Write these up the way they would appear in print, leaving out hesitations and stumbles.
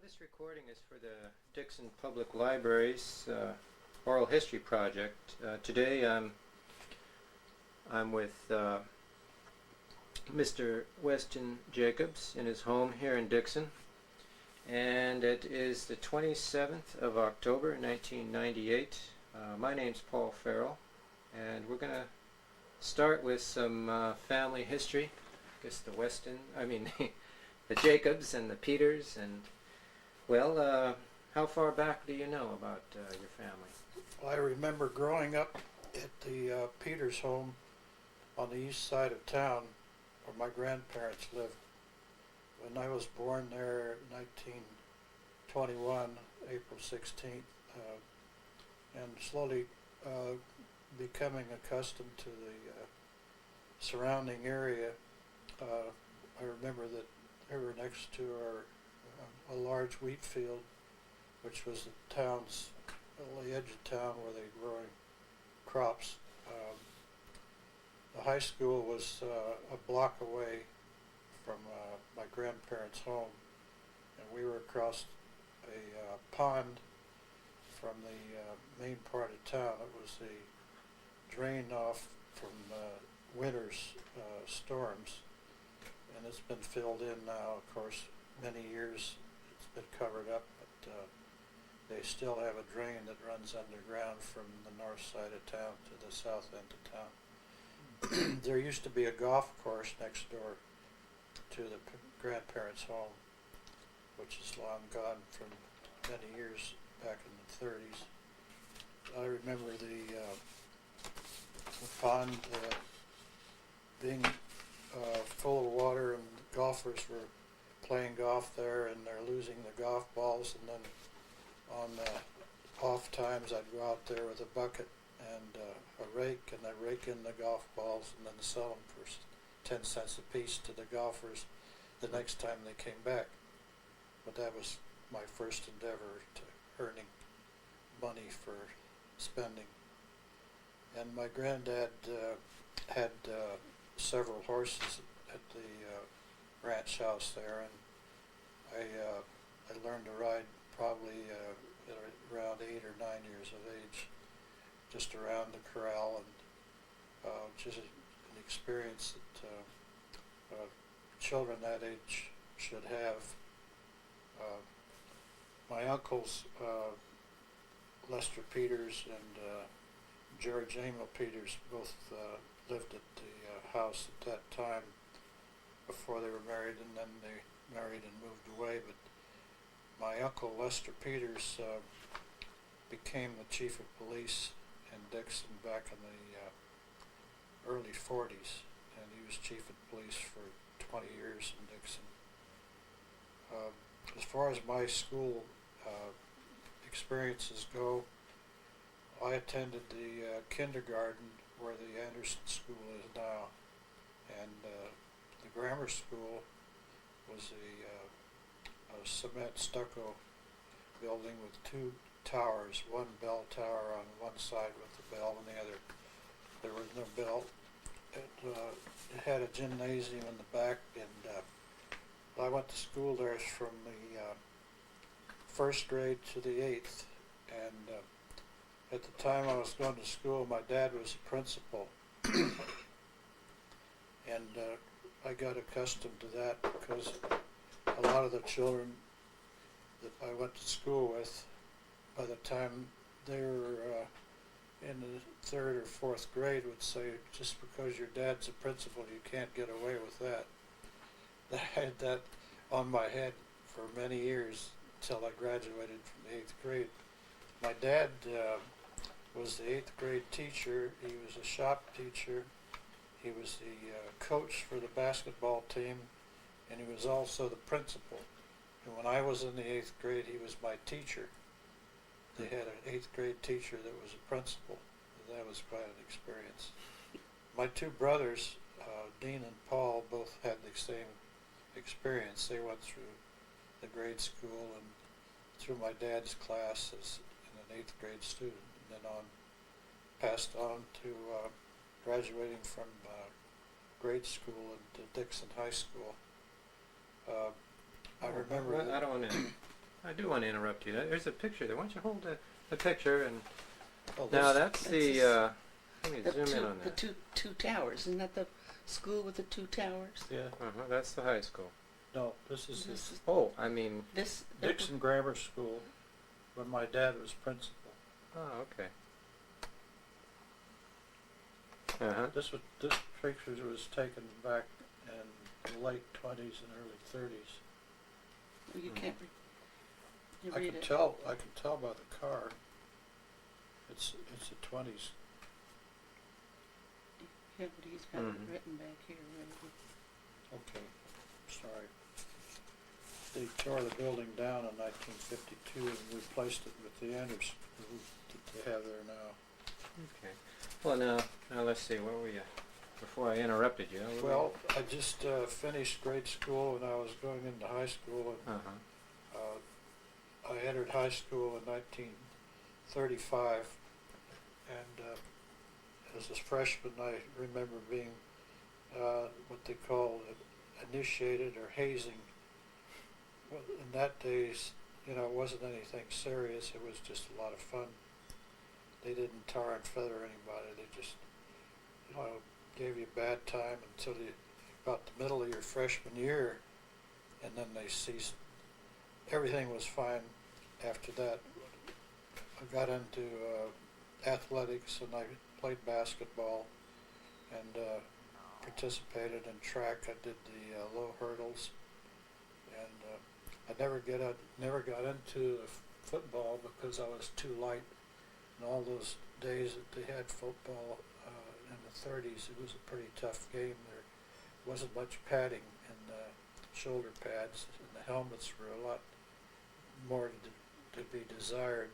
This recording is for the Dixon Public Library's Oral History Project. Today I'm with Mr. Weston Jacobs in his home here in Dixon, and it is the 27th of October 1998. My name's Paul Ferrell, and we're going to start with some family history. I guess the Jacobs and the Peters, and well, how far back do you know about your family? Well, I remember growing up at the Peters home on the east side of town where my grandparents lived. When I was born there in 1921, April 16th, and slowly becoming accustomed to the surrounding area, I remember that they were next to a large wheat field, which was the town's, the edge of town where they were growing crops. The high school was a block away from my grandparents' home, and we were across a pond from the main part of town. It was the drain off from winter's storms, and it's been filled in now. Of course, many years it's been covered up, but they still have a drain that runs underground from the north side of town to the south end of town. There used to be a golf course next door to the grandparents' home, which is long gone from many years back in the 30s. I remember the pond being full of water, and golfers were playing golf there, and they're losing the golf balls, and then on off times I'd go out there with a bucket and a rake, and I'd rake in the golf balls and then sell them for 10 cents a piece to the golfers the next time they came back. But that was my first endeavor to earning money for spending. And my granddad had several horses at the ranch house there, and I learned to ride probably at around 8 or 9 years of age, just around the corral, and just an experience that children that age should have. My uncles, Lester Peters and George Emil Peters, both lived at the house at that time before they were married, and then they married and moved away. But my uncle Lester Peters became the chief of police in Dixon back in the early 40s, and he was chief of police for 20 years in Dixon. As far as my school experiences go, I attended the kindergarten where the Anderson School is now, and the grammar school was a cement stucco building with 2 towers, one bell tower on one side with the bell and the other. There was no bell. It had a gymnasium in the back, and I went to school there from the 1st grade to the 8th, and at the time I was going to school, my dad was a principal, and I got accustomed to that because a lot of the children that I went to school with, by the time they were in the 3rd or 4th grade, would say, just because your dad's a principal, you can't get away with that. I had that on my head for many years until I graduated from the 8th grade. My dad was the 8th grade teacher. He was a shop teacher. He was the coach for the basketball team, and he was also the principal. And when I was in the 8th grade, he was my teacher. They had an 8th grade teacher that was a principal. That was quite an experience. My 2 brothers, Dean and Paul, both had the same experience. They went through the grade school and through my dad's class as an 8th grade student, and then passed on to graduating from grade school at Dixon High School. I remember. I don't want to I do want to interrupt you. There's a picture there. Why don't you hold the picture and Oh, now this- that's the. Let me zoom in on The that. two towers. Isn't that the school with the two towers? Yeah, That's the high school. no, this is This is Oh, I mean. this. Dixon Grammar School when my dad was principal. Oh, okay. Uh-huh. This picture was taken back in the late 20s and early 30s. You can't. You I read can it. tell. I can tell by the car. It's the 20s. Yeah, but he's got it Mhm. written back here. Right? Okay, sorry. They tore the building down in 1952 and replaced it with the Anderson School that they have there now. Okay. Well, now let's see. Where were you? Before I interrupted you. where were Well, I just finished grade school and I was going into high school. you? And, Uh-huh. I entered high school in 1935, and as a freshman, I remember being what they call initiated or hazing. Well, in that days, it wasn't anything serious. It was just a lot of fun. They didn't tar and feather anybody. They just, gave you a bad time until about the middle of your freshman year, and then they ceased. Everything was fine after that. I got into athletics and I played basketball and participated in track. I did the low hurdles, and I never got into football because I was too light. And all those days that they had football in the 30s, it was a pretty tough game. There wasn't much padding, and shoulder pads, and the helmets were a lot more to be desired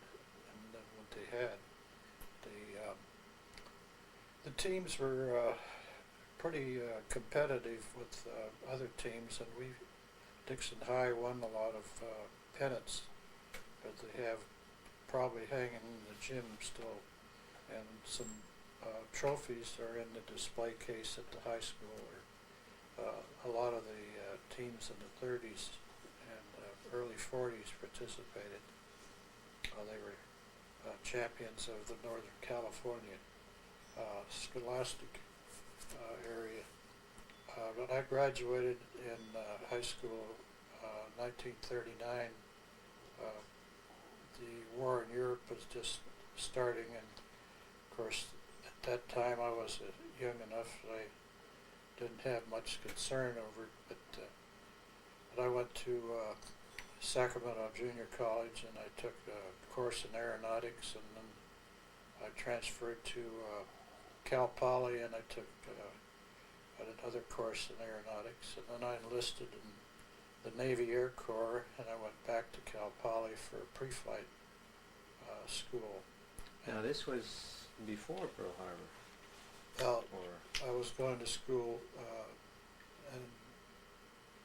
than what they had. The teams were pretty competitive with other teams, and Dixon High won a lot of pennants that they have probably hanging in the gym still, and some trophies are in the display case at the high school. A lot of the teams in the 30s and early 40s participated. They were champions of the Northern California scholastic area. When I graduated in high school, 1939, the war in Europe was just starting, and of course at that time I was young enough that I didn't have much concern over it, but I went to Sacramento Junior College and I took a course in aeronautics, and then I transferred to Cal Poly and I took another course in aeronautics, and then I enlisted in the Navy Air Corps, and I went back to Cal Poly for pre-flight school. Now this was before Pearl Harbor, Well, or I was going to school in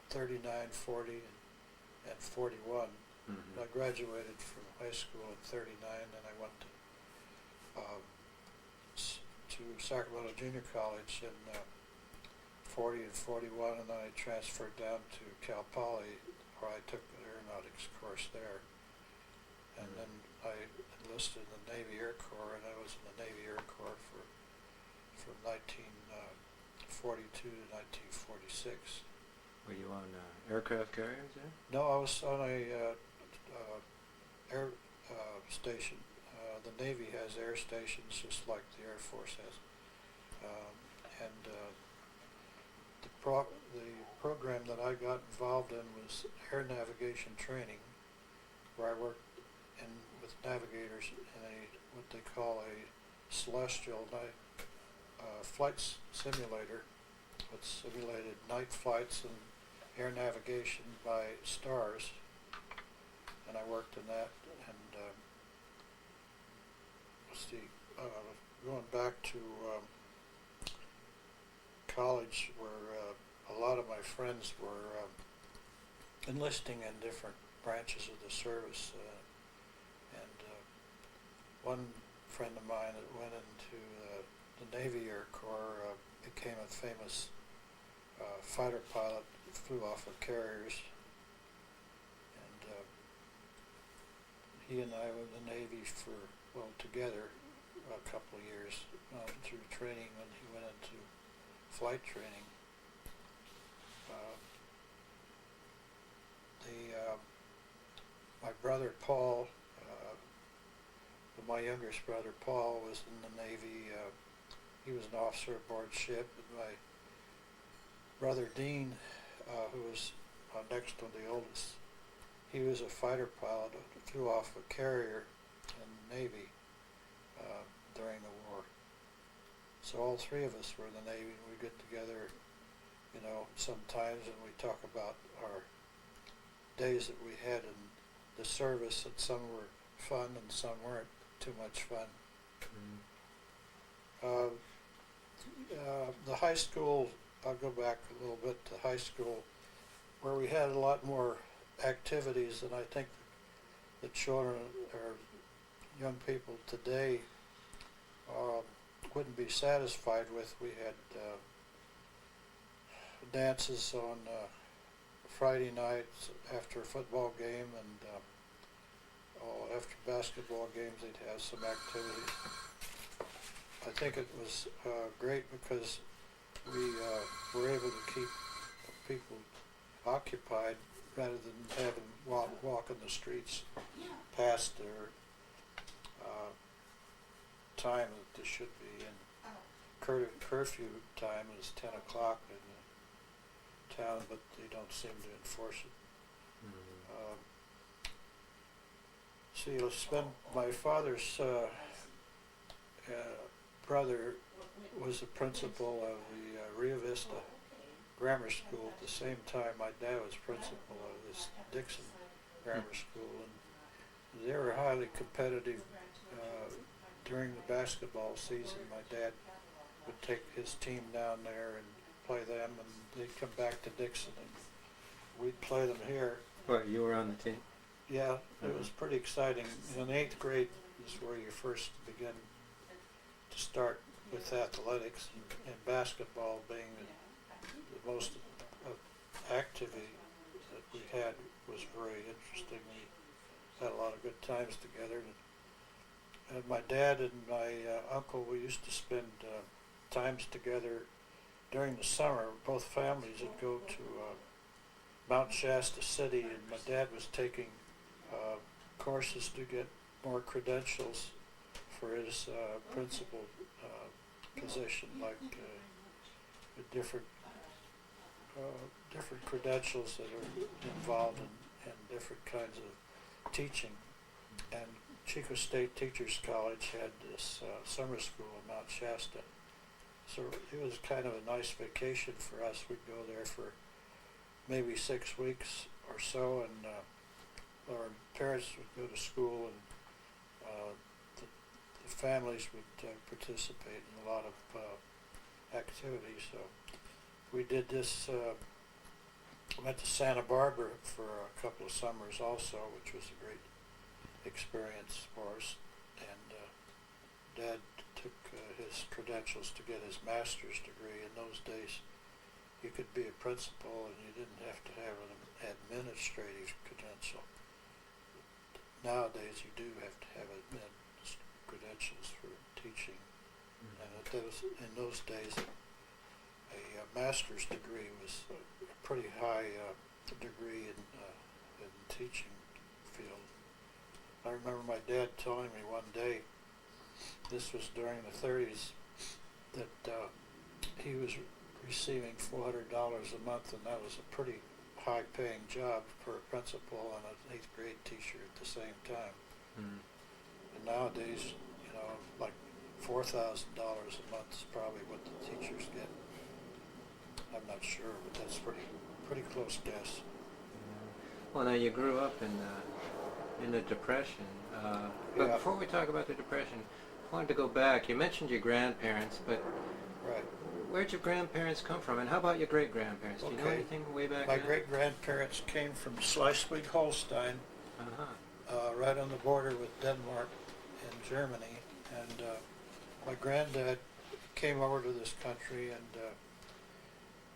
39, 40, and 41. Mhm. I graduated from high school in 39, and I went to Sacramento Junior College in 40 and 41, and then I transferred down to Cal Poly, where I took the aeronautics course there. And then I enlisted in the Navy Air Corps, and I was in the Navy Air Corps from 1942 to 1946. Were you on aircraft carriers there? No, I was on a air station. The Navy has air stations just like the Air Force has. The program that I got involved in was air navigation training, where I worked with navigators in what they call a celestial flight simulator, which simulated night flights and air navigation by stars, and I worked in that. And going back to college, where a lot of my friends were enlisting in different branches of the service, and one friend of mine that went into the Navy Air Corps became a famous fighter pilot, flew off of carriers, and he and I were in the Navy for, well, together a couple of years through training when he went into flight training. My brother Paul, my youngest brother Paul, was in the Navy. He was an officer aboard ship, and my brother Dean, who was next to the oldest, he was a fighter pilot, flew off a carrier in the Navy during the war. So all three of us were in the Navy, and we get together, you know, sometimes, and we talk about our days that we had in the service, and some were fun and some weren't too much fun. The high school, I'll go back a little bit to high school, where we had a lot more activities than I think the children or young people today wouldn't be satisfied with. We had dances on Friday nights after a football game, and after basketball games they'd have some activities. I think it was great because we were able to keep people occupied rather than having walk in the streets past their time that they should be. And curfew time is 10 o'clock in the town, but they don't seem to enforce it. My father's brother was the principal of the Rio Vista Grammar School at the same time my dad was principal of this Dixon Grammar School, and they were highly competitive. During the basketball season, my dad would take his team down there and play them, and they'd come back to Dixon and we'd play them here. What, you were on the team? Yeah, it was pretty exciting. In 8th grade is where you first begin to start with athletics, and basketball being the most activity that we had was very interesting. We had a lot of good times together. And my dad and my uncle, we used to spend times together during the summer. Both families would go to Mount Shasta City, and my dad was taking courses to get more credentials for his principal position, like different credentials that are involved in different kinds of teaching. And Chico State Teachers College had this summer school in Mount Shasta. So it was kind of a nice vacation for us. We'd go there for maybe 6 weeks or so, and our parents would go to school, and the families would participate in a lot of activities. So we did this, went to Santa Barbara for a couple of summers also, which was a great experience for us. And Dad took his credentials to get his master's degree. In those days you could be a principal and you didn't have to have an administrative credential. Nowadays you do have to have credentials for teaching. And in those days a master's degree was a pretty high degree in the teaching field. I remember my dad telling me one day, this was during the 30s, that he was receiving $400 a month, and that was a pretty high-paying job for a principal and an 8th grade teacher at the same time. And nowadays, you know, like $4,000 a month is probably what the teachers get. I'm not sure, but that's pretty close guess. Well, now you grew up in the Depression, but Yeah. before we talk about the Depression, I wanted to go back. You mentioned your grandparents, but Right. where'd your grandparents come from, and how about your great-grandparents? Do you know Okay. anything way back My then? great-grandparents came from Schleswig-Holstein, right on the border with Denmark and Germany, and my granddad came over to this country, and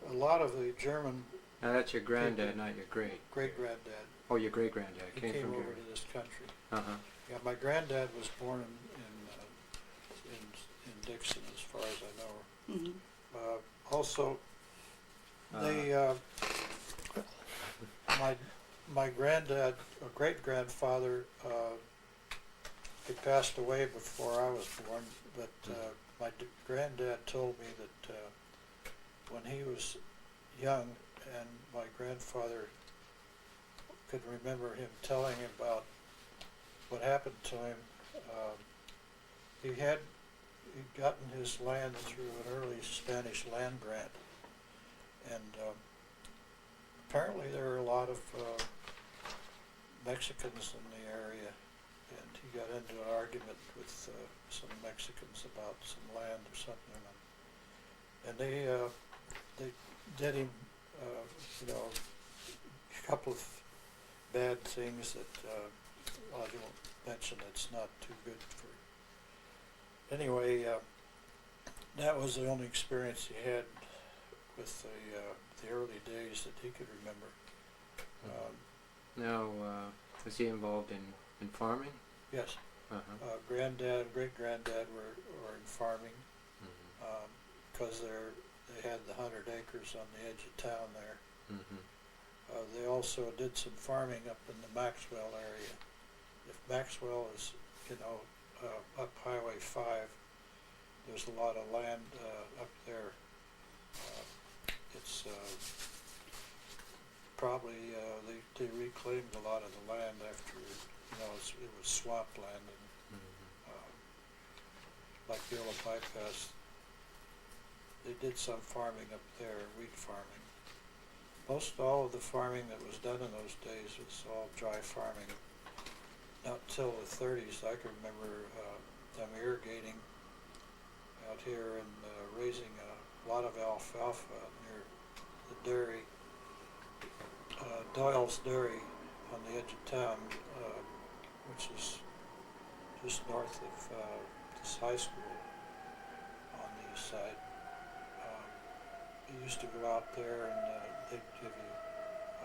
a lot of the German Now that's your granddad, not your great. great-granddad, Oh, your great-granddad he came came from over Germany. to this country. Uh-huh. Yeah, my granddad was born in Dixon, as far as I know. Mm-hmm. Also, they my granddad, or great grandfather, he passed away before I was born. But my granddad told me that when he was young, and my grandfather could remember him telling about what happened to him. He'd gotten his land through an early Spanish land grant, and apparently there were a lot of Mexicans in the area, and he got into an argument with some Mexicans about some land or something, and they did him, a couple of bad things that I won't mention. It's not too good for. Anyway, that was the only experience he had with the early days that he could remember. Now, was he involved in farming? Yes. Uh-huh. Granddad, great-granddad were in farming, because they had the 100 acres on the edge of town there. They also did some farming up in the Maxwell area. If Maxwell is, up Highway 5, there's a lot of land up there. It's probably they reclaimed a lot of the land after it was swampland, and like the old bypass. They did some farming up there, wheat farming. Most all of the farming that was done in those days was all dry farming. Not till the 30s, I can remember them irrigating out here and raising a lot of alfalfa out near the dairy, Doyle's Dairy on the edge of town, which is just north of this high school on the east side. You used to go out there and they'd give you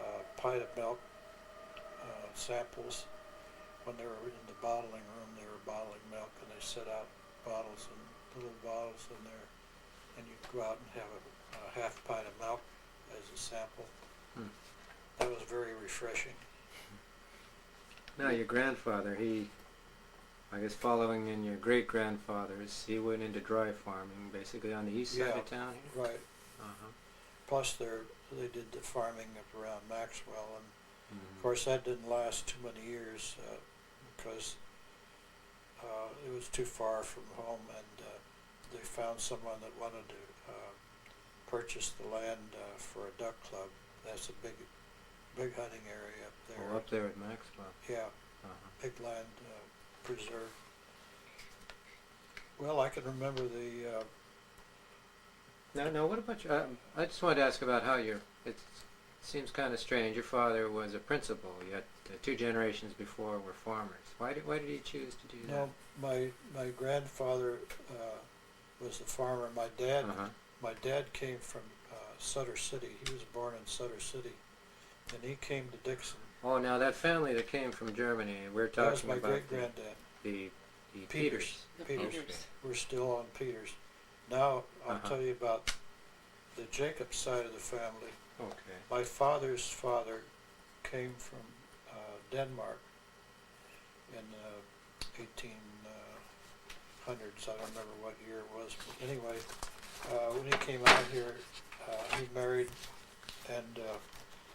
a pint of milk, samples. When they were in the bottling room, they were bottling milk, and they set out bottles and little bottles in there, and you'd go out and have a half pint of milk as a sample. That was very refreshing. Now, your grandfather, I guess following in your great-grandfather's, he went into dry farming, basically on the east side of town here? Right. Uh-huh. Plus they did the farming up around Maxwell, and of course that didn't last too many years because it was too far from home, and they found someone that wanted to purchase the land for a duck club. That's a big hunting area up there. Oh, up there at Maxwell. Yeah, big land preserve. Well, I can remember the. Now, what about your? I just wanted to ask about how it seems kind of strange. Your father was a principal, yet the two generations before were farmers. Why did he choose to do that? No, my grandfather was a farmer. My dad came from Sutter City. He was born in Sutter City, and he came to Dixon. Oh, now that family that came from Germany, we're talking about. That was my great-granddad. The Peters. Peters. We're still on Peters. Now I'll tell you about the Jacobs side of the family. Okay. My father's father came from Denmark in 1800s. I don't remember what year it was, but anyway, when he came out here, he married and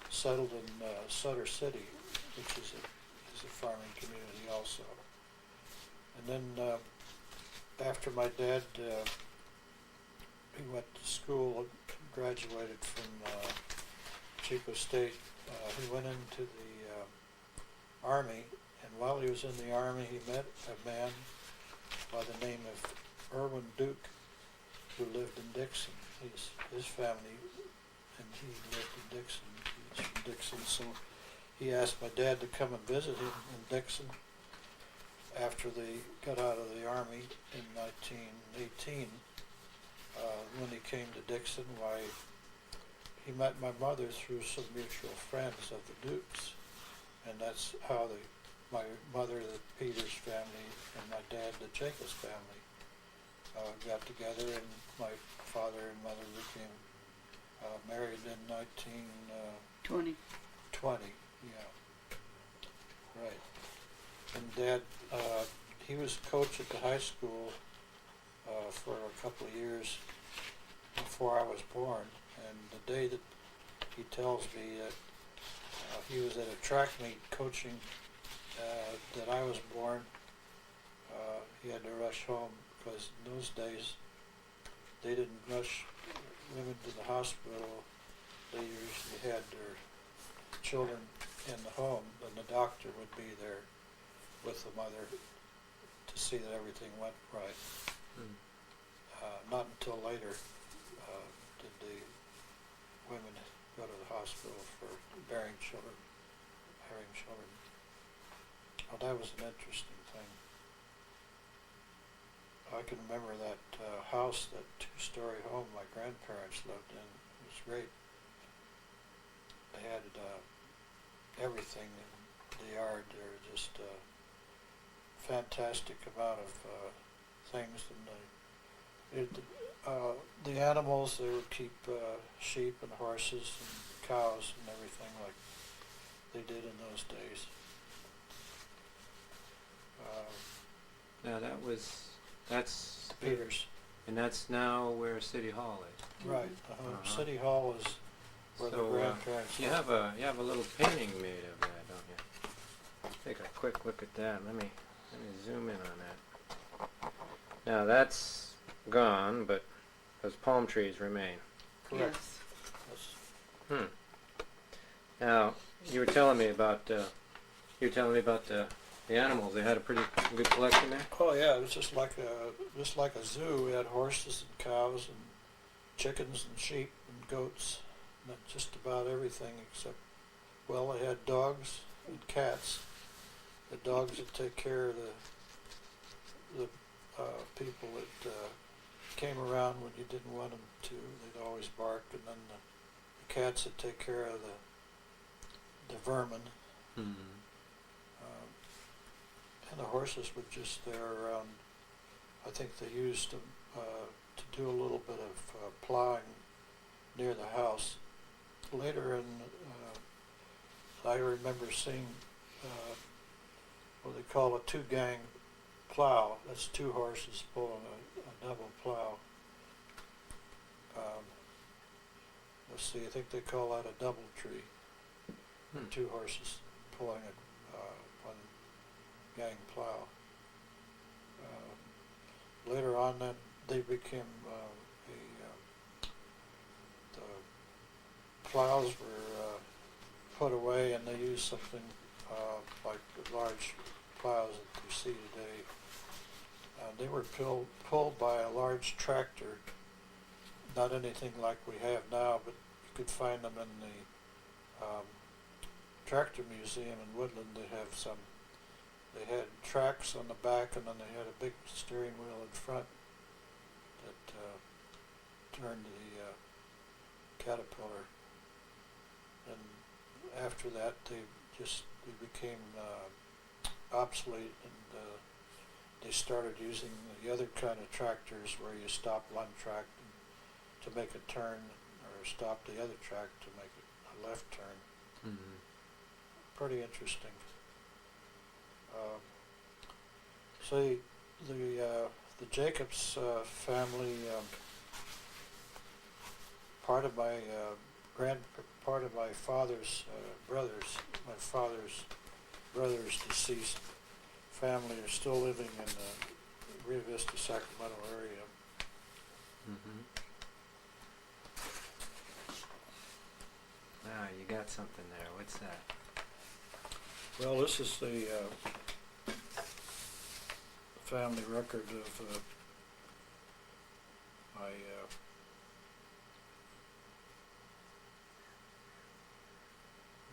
settled in Sutter City, which is a farming community also. And then after my dad, he went to school, graduated from Chico State. He went into the Army, and while he was in the Army, he met a man by the name of Irwin Duke, who lived in Dixon. His family, and he lived in Dixon. He's from Dixon, so he asked my dad to come and visit him in Dixon after they got out of the Army in 1918. When he came to Dixon, why, he met my mother through some mutual friends of the Dukes, and that's how my mother, the Peters family, and my dad, the Jacobs family, got together, and my father and mother became married in 1920. 20. Yeah, right. And Dad, he was coach at the high school for a couple of years before I was born. And the day that he tells me that he was at a track meet coaching that I was born, he had to rush home because in those days they didn't rush women to the hospital. They usually had their children in the home, and the doctor would be there with the mother to see that everything went right. Not until later did the women go to the hospital for having children. Well, that was an interesting thing. I can remember that house, that two-story home my grandparents lived in. It was great. They had everything in the yard. There were just a fantastic amount of things. And the animals, they would keep sheep and horses and cows and everything like they did in those days. Now that's Peters. And that's now where City Hall is. Right. City Hall is where the grandparents you have a little painting made of that, don't you? Take a quick look at that. Let me zoom in on that. Now that's gone, but those palm trees remain. Correct. Yes. Now you were telling me about the animals. They had a pretty good collection there. Oh yeah, it was just like a zoo. We had horses and cows and chickens and sheep and goats, and just about everything except, well, they had dogs and cats. The dogs would take care of the people that came around when you didn't want them to. They'd always bark, and then the cats would take care of the vermin. And the horses were just there around. I think they used them to do a little bit of plowing near the house. Later I remember seeing what they call a two-gang plow. That's two horses pulling a double plow. Let's see, I think they call that a double tree. Two horses pulling one gang plow. Later on, then they became the plows were put away, and they used something like the large plows that you see today. They were pulled by a large tractor. Not anything like we have now, but you could find them in the Tractor Museum in Woodland. They had tracks on the back, and then they had a big steering wheel in front that turned the Caterpillar. And after that, they became obsolete, and they started using the other kind of tractors where you stop one track to make a turn, or stop the other track to make a left turn. Pretty interesting. So the Jacobs family, part of my father's my father's brother's deceased family are still living in the Rio Vista, Sacramento area. Ah, you got something there. What's that? Well, this is the family record of my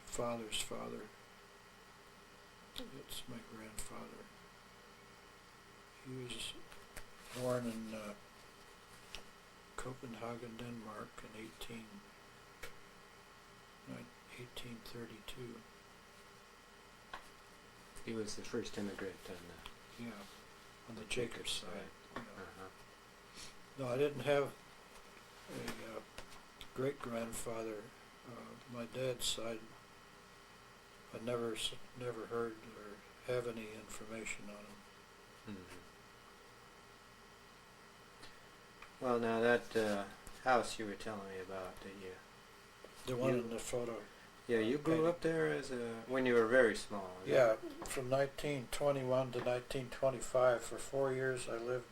father's father. It's my grandfather. He was born in Copenhagen, Denmark in 1832. He was the first immigrant on Yeah, on the Jacobs side. right. Yeah. Uh-huh. No, I didn't have a great-grandfather. My dad's side, I never heard or have any information on him. Mm-hmm. Well, now that house you were telling me about, that The one You- in the photo. you grew up there when you were very small. is Yeah, that- from 1921 to 1925. For 4 years I lived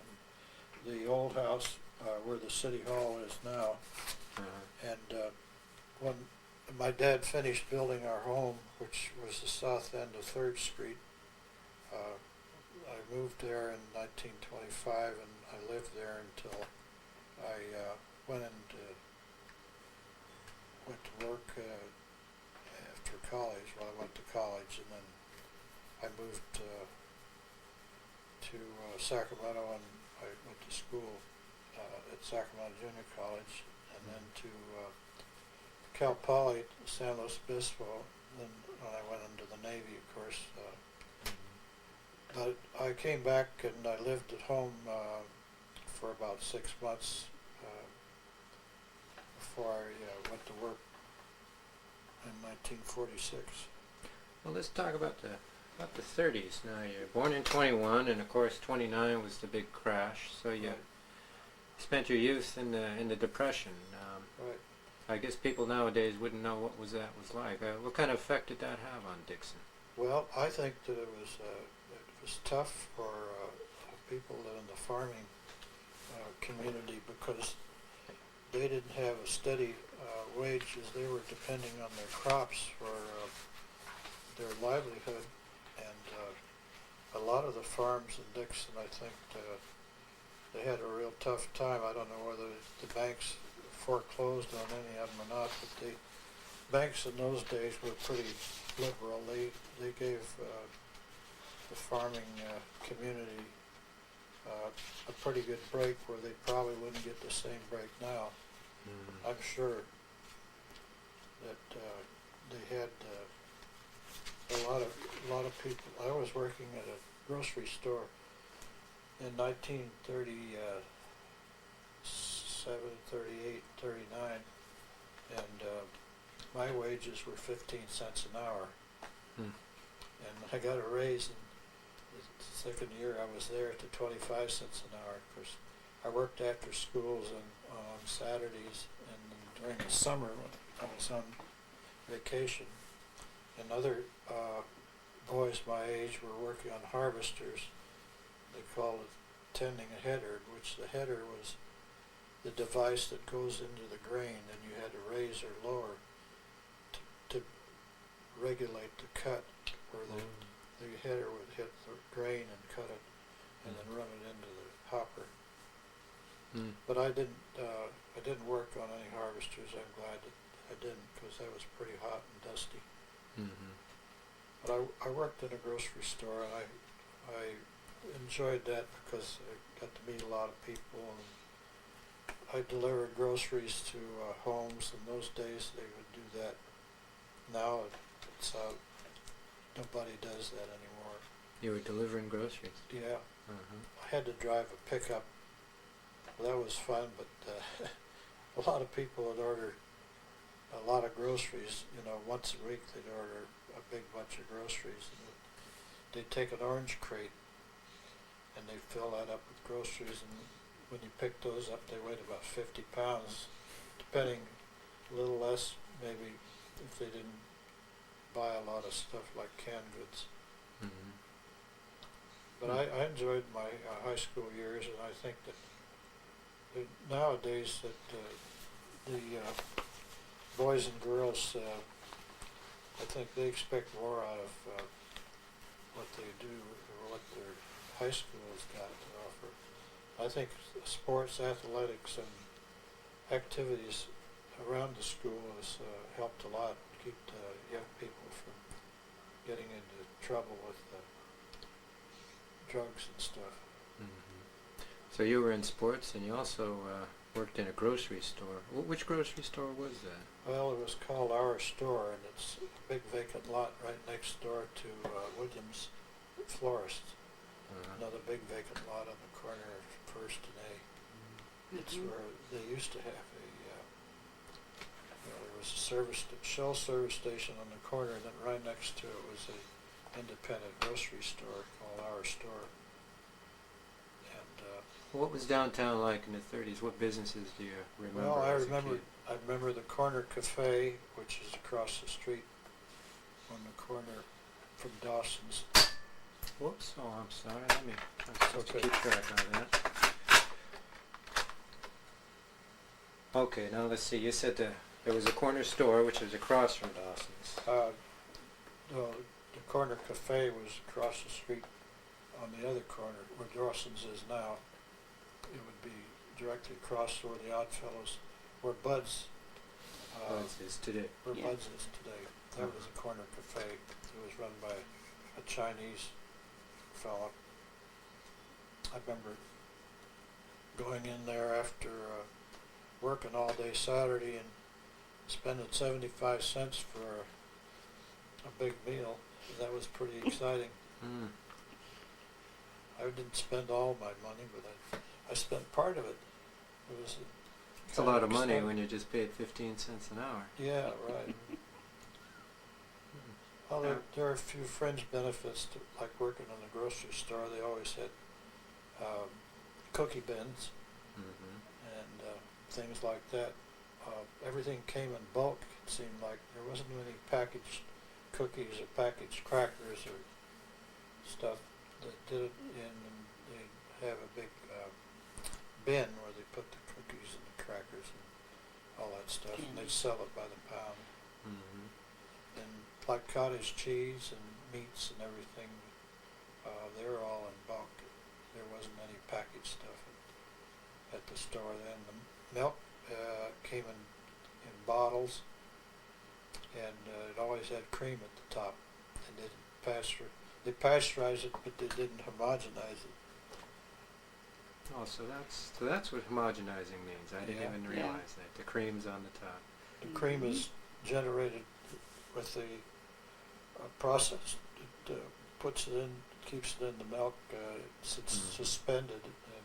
in the old house where the city hall is now. Uh-huh. And when my dad finished building our home, which was the south end of 3rd Street, I moved there in 1925, and I lived there until I went to work after college. Well, I went to college, and then I moved to Sacramento, and I went to school at Sacramento Junior College, and then to Cal Poly, San Luis Obispo. Then when I went into the Navy, of course. But I came back and I lived at home for about 6 months before I went to work in 1946. Well, let's talk about the 30s. Now, you're born in 21, and of course 29 was the big crash. So you Right. spent your youth in the Depression. Right. I guess people nowadays wouldn't know what was like. What kind of effect did that have on Dixon? Well, I think that it was tough for people in the farming community because they didn't have a steady wage as they were depending on their crops for their livelihood, and a lot of the farms in Dixon, I think, they had a real tough time. I don't know whether the banks foreclosed on any of them or not, but the banks in those days were pretty liberal. They gave the farming community a pretty good break where they probably wouldn't get the same break now. I'm sure that they had a lot of people. I was working at a grocery store in 1937, 38, 39, and my wages were 15 cents an hour. And I got a raise in the second year I was there to 25 cents an hour. Of course, I worked after schools and on Saturdays and during the summer when I was on vacation. And other boys my age were working on harvesters. They called it tending a header, which the header was the device that goes into the grain, and you had to raise or lower to regulate the cut, where the header would hit the grain and cut it, and then run it into the hopper. But I didn't work on any harvesters. I'm glad that I didn't, because that was pretty hot and dusty. But I worked in a grocery store, and I enjoyed that because I got to meet a lot of people, and I delivered groceries to homes. In those days they would do that. Now it's nobody does that anymore. You were delivering groceries. Yeah, Uh-huh. I had to drive a pickup. Well, that was fun, but a lot of people would order a lot of groceries. Once a week they'd order a big bunch of groceries, and they'd take an orange crate and they'd fill that up with groceries, and when you pick those up they weighed about 50 pounds, depending, a little less maybe if they didn't buy a lot of stuff like canned goods. But I enjoyed my high school years, and I think that nowadays that the boys and girls, I think they expect more out of what they do or what their high school has got to offer. I think sports, athletics, and activities around the school has helped a lot to keep the young people from getting into trouble with drugs and stuff. So you were in sports, and you also worked in a grocery store. Which grocery store was that? Well, it was called Our Store, and it's a big vacant lot right next door to Williams florist. Uh-huh. Another big vacant lot on the corner of First and A. It's where they used to have there was a Shell service station on the corner, and then right next to it was a independent grocery store called Our Store. And What was downtown like in the 30s? What businesses do you remember? well, I as a remember kid? the corner cafe, which is across the street on the corner from Dawson's. Whoops. Oh, I'm sorry. I'm supposed to Okay. keep track of that. Okay, now let's see. You said there was a corner store which was across from Dawson's. The corner cafe was across the street on the other corner where Dawson's is now. It would be directly across where the Oddfellows, where Bud's Is today. where Yeah. Bud's is today. That was a corner cafe. It was run by a Chinese fella. I remember going in there after working all day Saturday and spending 75 cents for a big meal. That was pretty exciting. Mm. I didn't spend all my money, but I spent part of it. It was It's a lot of money when you just paid 15 cents an hour. Yeah, right. Well, there are a few fringe benefits to like working in the grocery store. They always had cookie bins Mm-hmm. and things like that. Everything came in bulk. It seemed like there wasn't any packaged cookies or packaged crackers or stuff. They did it in, and they'd have a big bin where they put the cookies and the crackers and all that stuff, and they'd sell it by the pound. Mm-hmm. And like cottage cheese and meats and everything, they were all in bulk. There wasn't any packaged stuff at the store then. The milk came in bottles, and it always had cream at the top. And they pasteurized it, but they didn't homogenize it. Oh, so that's what homogenizing means. I didn't Yeah. even Yeah. realize that. The cream's on the top. The cream is generated with the process. It puts it in, keeps it in the milk. It's suspended, and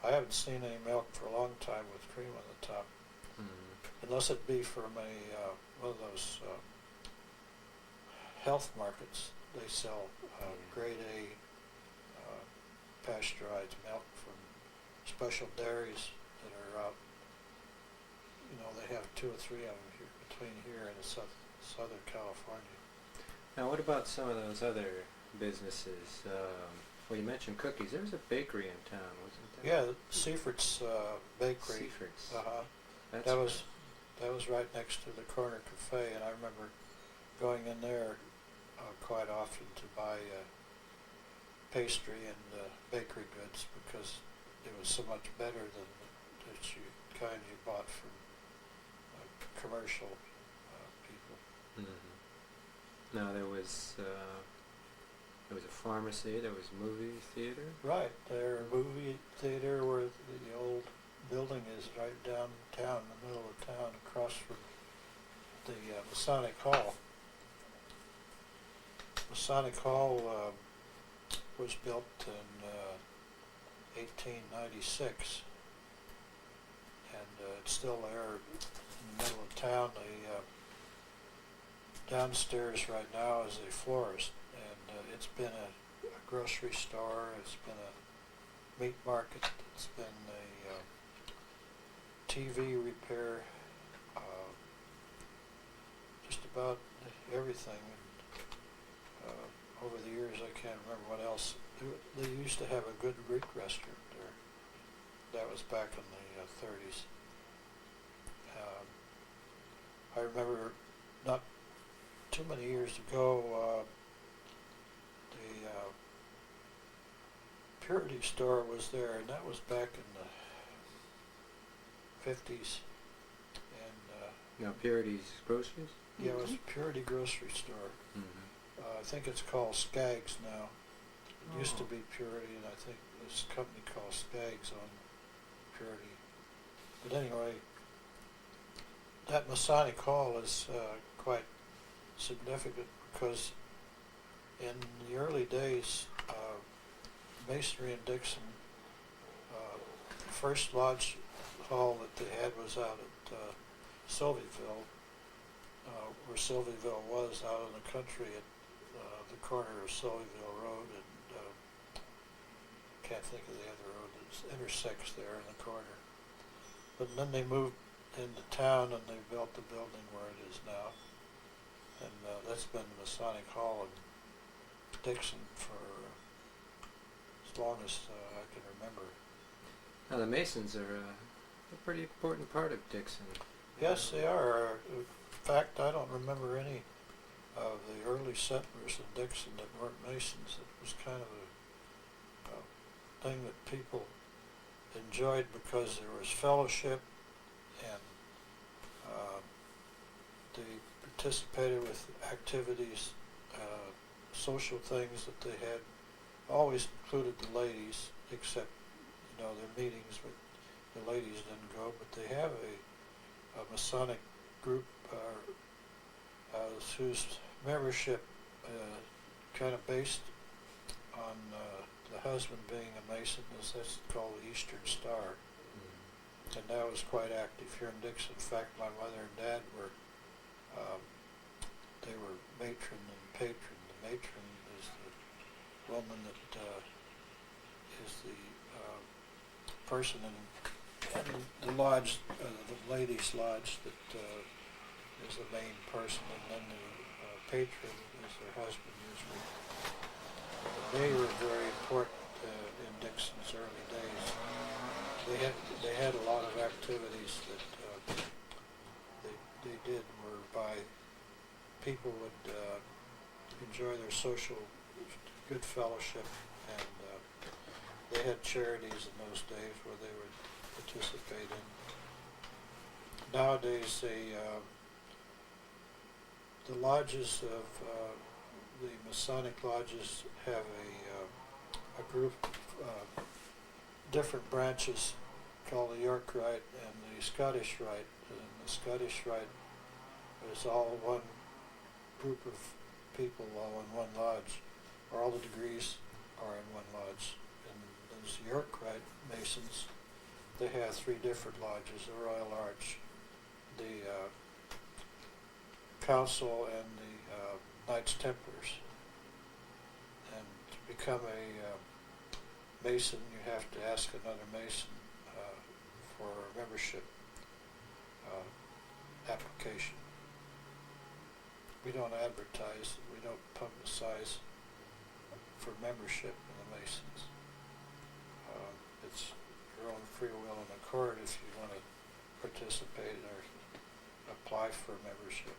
I haven't seen any milk for a long time with cream on the top, unless it be from one of those health markets. They sell grade A pasteurized milk from special dairies that are out. They have 2 or 3 of them here, between here and Southern California. Now, what about some of those other businesses? Well, you mentioned cookies. There was a bakery in town, wasn't there? Yeah, Seifert Bakery. Seifert's. That's That was right next to the corner cafe, and I remember going in there quite often to buy pastry and bakery goods because it was so much better than the kind you bought from commercial people. Mm-hmm. Now there was a pharmacy. There was movie theater. Right, their movie theater where the old building is right downtown, in the middle of town, across from the Masonic Hall. Masonic Hall was built in 1896, and it's still there in the middle of town. The downstairs right now is a florist, and it's been a grocery store, it's been a meat market, it's been a TV repair, just about everything. Over the years, I can't remember what else. They used to have a good Greek restaurant there. That was back in the 30s. I remember not too many years ago, the Purity store was there, and that was back in the 50s. And Now Purity's Groceries. yeah, it was Purity grocery store. Mm-hmm. I think it's called Skaggs now. It used to Oh. be Purity, and I think there's a company called Skaggs on Purity. But anyway, that Masonic Hall is quite significant because In the early days, masonry in Dixon, the first lodge hall that they had was out at Sylvieville, where Sylvieville was, out in the country at the corner of Sylvieville Road and can't think of the other road that intersects there in the corner. But then they moved into town and they built the building where it is now. And that's been the Masonic Hall in Dixon for as long as I can remember. Now the Masons are a pretty important part of Dixon. Yes, they are. In fact, I don't remember any of the early settlers in Dixon that weren't Masons. It was kind of a thing that people enjoyed because there was fellowship and they participated with activities, social things that they had. Always included the ladies, except their meetings with the ladies didn't go, but they have a Masonic group whose membership kind of based on the husband being a Mason. That's called the Eastern Star. And that was quite active here in Dixon. In fact, my mother and dad were they were matron and patron. The matron is the woman that is the person in the lodge, the ladies' lodge, that is the main person, and then the patron is her husband usually. They were very important in Dixon's early days. They had a lot of activities that they did whereby people would enjoy their social good fellowship, and they had charities in those days where they would participate in. Nowadays, the lodges of the Masonic lodges have a group of different branches called the York Rite and the Scottish Rite. And the Scottish Rite is all one group of people all in one lodge, or all the degrees are in one lodge. And those York Rite Masons, they have three different lodges: the Royal Arch, the Council, and the Knights Templars. And to become a Mason, you have to ask another Mason for a membership application. We don't advertise, we don't publicize for membership in the Masons. It's your own free will and accord if you want to participate or apply for membership.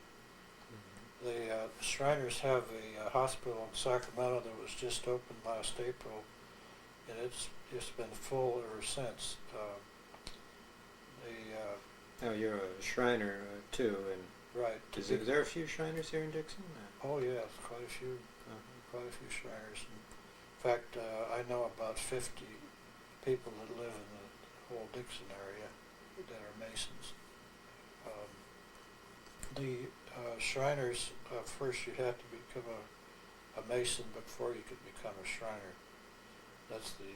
The Shriners have a hospital in Sacramento that was just opened last April, and it's just been full ever since. Now you're a Shriner too, and Right. is there a few Shriners here in Dixon? Oh yeah, quite a few Shriners. In fact, I know about 50 people that live in the whole Dixon area that are Masons. The Shriners, first you have to become a Mason before you can become a Shriner. That's the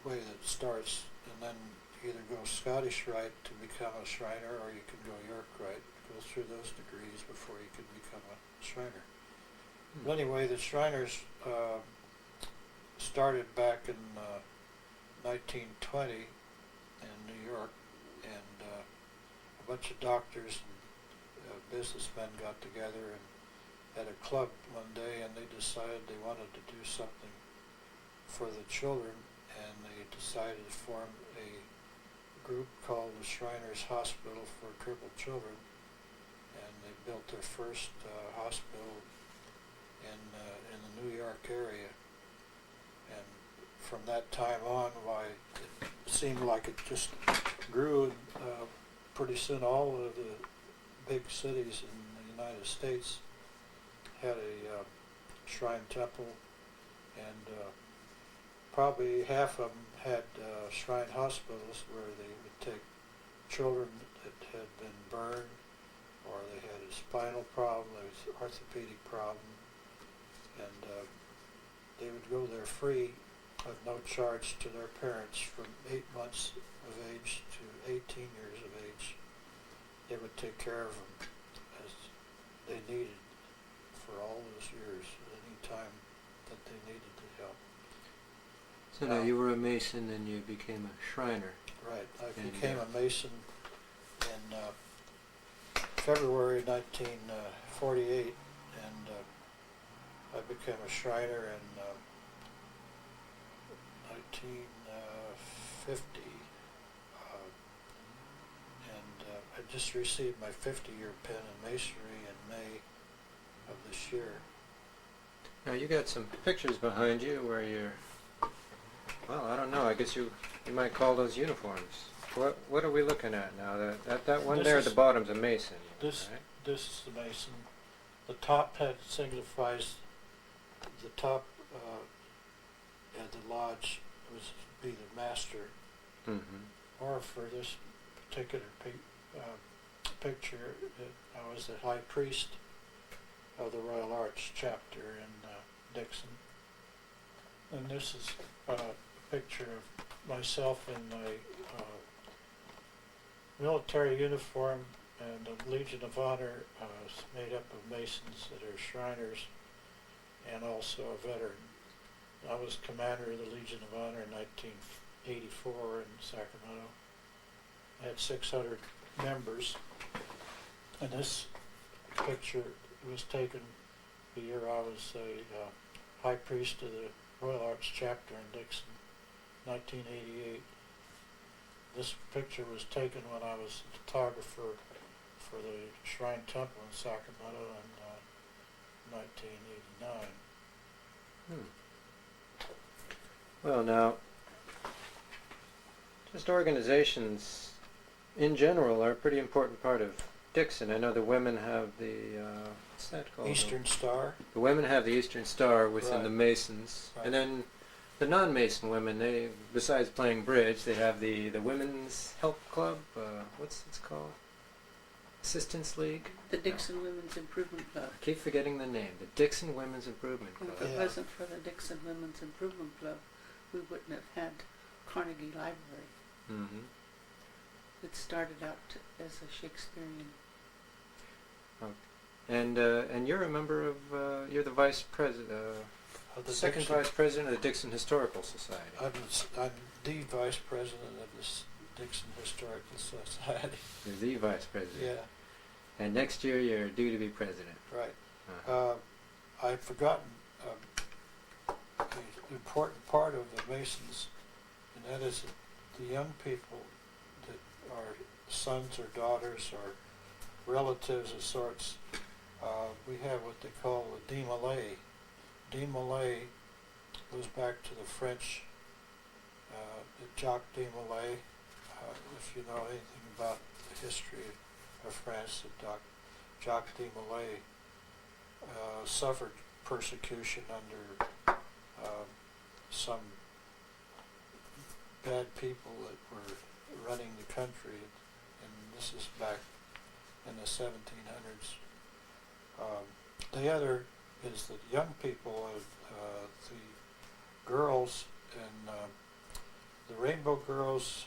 way that it starts, and then you either go Scottish Rite to become a Shriner, or you can go York Rite, go through those degrees before you can become a Shriner. But anyway, the Shriners started back in 1920 in New York, and a bunch of doctors and businessmen got together and had a club one day, and they decided they wanted to do something for the children, and they decided to form a group called the Shriners Hospital for Crippled Children, and they built their first hospital in the New York area. And from that time on, why it seemed like it just grew, and pretty soon all of the big cities in the United States had a shrine temple, and probably half of them had shrine hospitals where they would take children that had been burned or they had a spinal problem, there was an orthopedic problem, and they would go there free of no charge to their parents from 8 months of age to 18 years of age. They would take care of them as they needed for all those years, at any time that they needed the help. So now you were a Mason and you became a Shriner. Right. I And, became a Mason in February 1948, and I became a Shriner in 1950. I just received my 50-year pin in Masonry in May of this year. Now you got some pictures behind you where you're, well, I don't know, I guess you might call those uniforms. What are we looking at now? That one This there at is- the bottom's a Mason, This right? this is the Mason. The top hat signifies the top at the lodge was be the master, Mm-hmm. or for this particular picture, I was the high priest of the Royal Arch chapter in Dixon. And this is a picture of myself in my military uniform, and the Legion of Honor is made up of Masons that are Shriners and also a veteran. I was commander of the Legion of Honor in 1984 in Sacramento. I had 600 members, and this picture was taken the year I was a high priest of the Royal Arch chapter in Dixon, 1988. This picture was taken when I was a photographer for the Shrine Temple in Sacramento in 1989. Well, now, just organizations in general are a pretty important part of Dixon. I know the women have the, what's that called? Eastern Star. The women have the Eastern Star within Right. the Masons. Right. And then the non-Mason women, they, besides playing bridge, they have the Women's Help Club. What's it's called? Assistance League? The Dixon Women's Improvement Club. I keep forgetting the name. The Dixon Women's Improvement Club. If it Yeah. wasn't for the Dixon Women's Improvement Club, we wouldn't have had Carnegie Library. Mm-hmm. It started out as a Shakespearean. And you're a member of, you're the vice president, Of the second Dixon- vice president of the Dixon Historical Society. I'm the vice president of this Dixon Historical Society. You're the vice president. Yeah, And next year you're due to be president. right. Uh-huh. I've forgotten an important part of the Masons, and that is that the young people that are sons or daughters or relatives of sorts, we have what they call the démêlé. Démêlé goes back to the French, Jacques Démêlé. If you know anything about the history of France, Jacques Démêlé suffered persecution under some bad people that were running the country, and this is back in the 1700s. The other is that young people, the girls, and the Rainbow Girls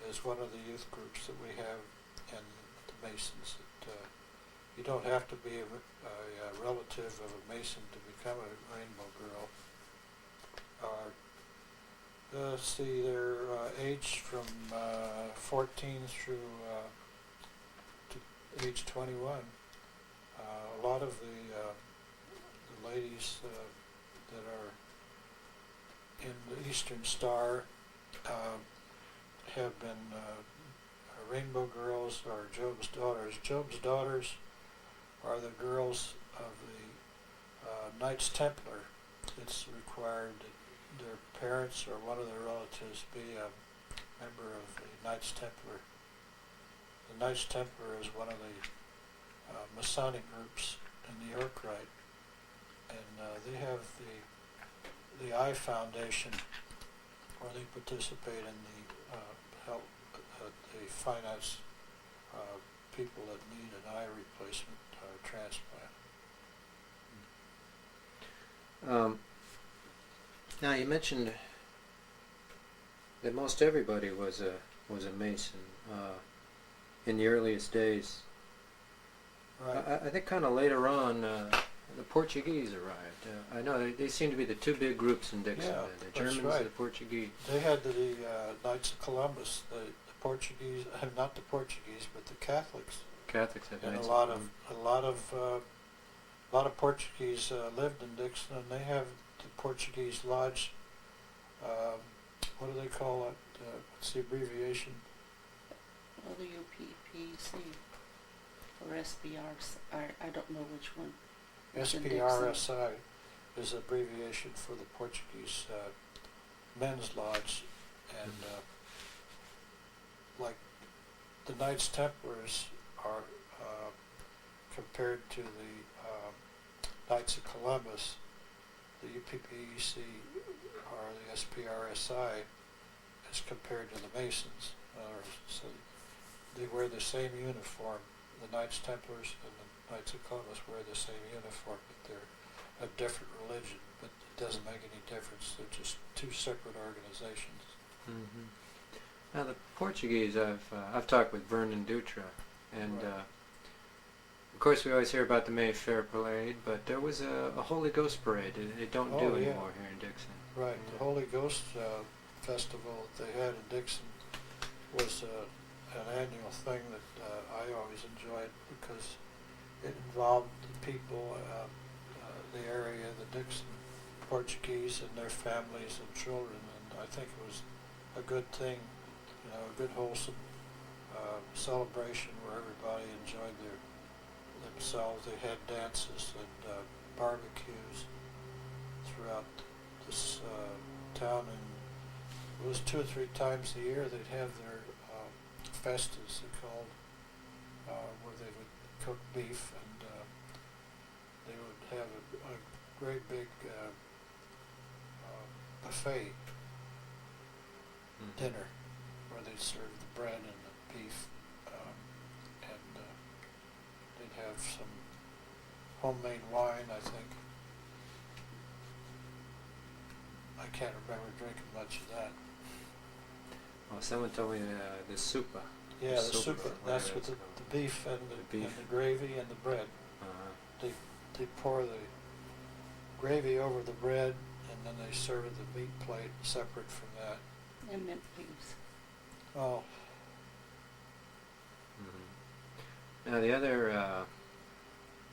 is one of the youth groups that we have in the Masons. You don't have to be a relative of a Mason to become a Rainbow Girl. Let's see, they're aged from 14 through to age 21. A lot of the ladies that are in the Eastern Star have been Rainbow Girls or Job's Daughters. Job's Daughters are the girls of the Knights Templar. It's required that their parents or one of their relatives be a member of the Knights Templar. The Knights Templar is one of the Masonic groups in New York, right? And they have the I Foundation, where they participate in the help, the finance people that need an eye replacement or transplant. Now you mentioned that most everybody was a Mason in the earliest days. Right. I think kind of later on the Portuguese arrived. I know they seem to be the two big groups in Dixon, Yeah, the that's Germans right. and the Portuguese. They had the Knights of Columbus, the Portuguese, not the Portuguese, but the Catholics, Catholics have and Knights a lot of Portuguese lived in Dixon, and they have the Portuguese Lodge. What do they call it? What's the abbreviation? LUPPC or SBR. I don't know which one. It's in SPRSI is abbreviation for the Portuguese Men's Lodge, and like the Knights Templars are compared to the Knights of Columbus, the UPPEC or the SPRSI as compared to the Masons. So they wear the same uniform. The Knights Templars and the Knights of Columbus wear the same uniform, but they're a different religion, but it doesn't make any difference. They're just two separate organizations. Mm-hmm. Now the Portuguese, I've talked with Vernon Dutra, and Right. Of course we always hear about the Mayfair Parade, but there was a Holy Ghost Parade. They don't do Oh, yeah. anymore here in Dixon. Right. Yeah. The Holy Ghost Festival that they had in Dixon was an annual thing that I always enjoyed because it involved the people, the area, the Dixon Portuguese and their families and children, and I think it was a good thing, a good wholesome celebration where everybody enjoyed themselves. They had dances and barbecues throughout this town, and it was 2 or 3 times a year they'd have their festas, they called, where they would cook beef, and they would have a great big buffet Mhm. dinner where they'd serve the bread and the beef, and they'd have some homemade wine, I think. I can't remember drinking much of that. Well, someone told me the soupa. Yeah, the Soup, soup, whatever that's it's with the called. beef and The the beef. gravy and the bread. Uh-huh. They pour the gravy over the bread, and then they serve the meat plate separate from that. And mint leaves. Oh, Mm-hmm. Now the other,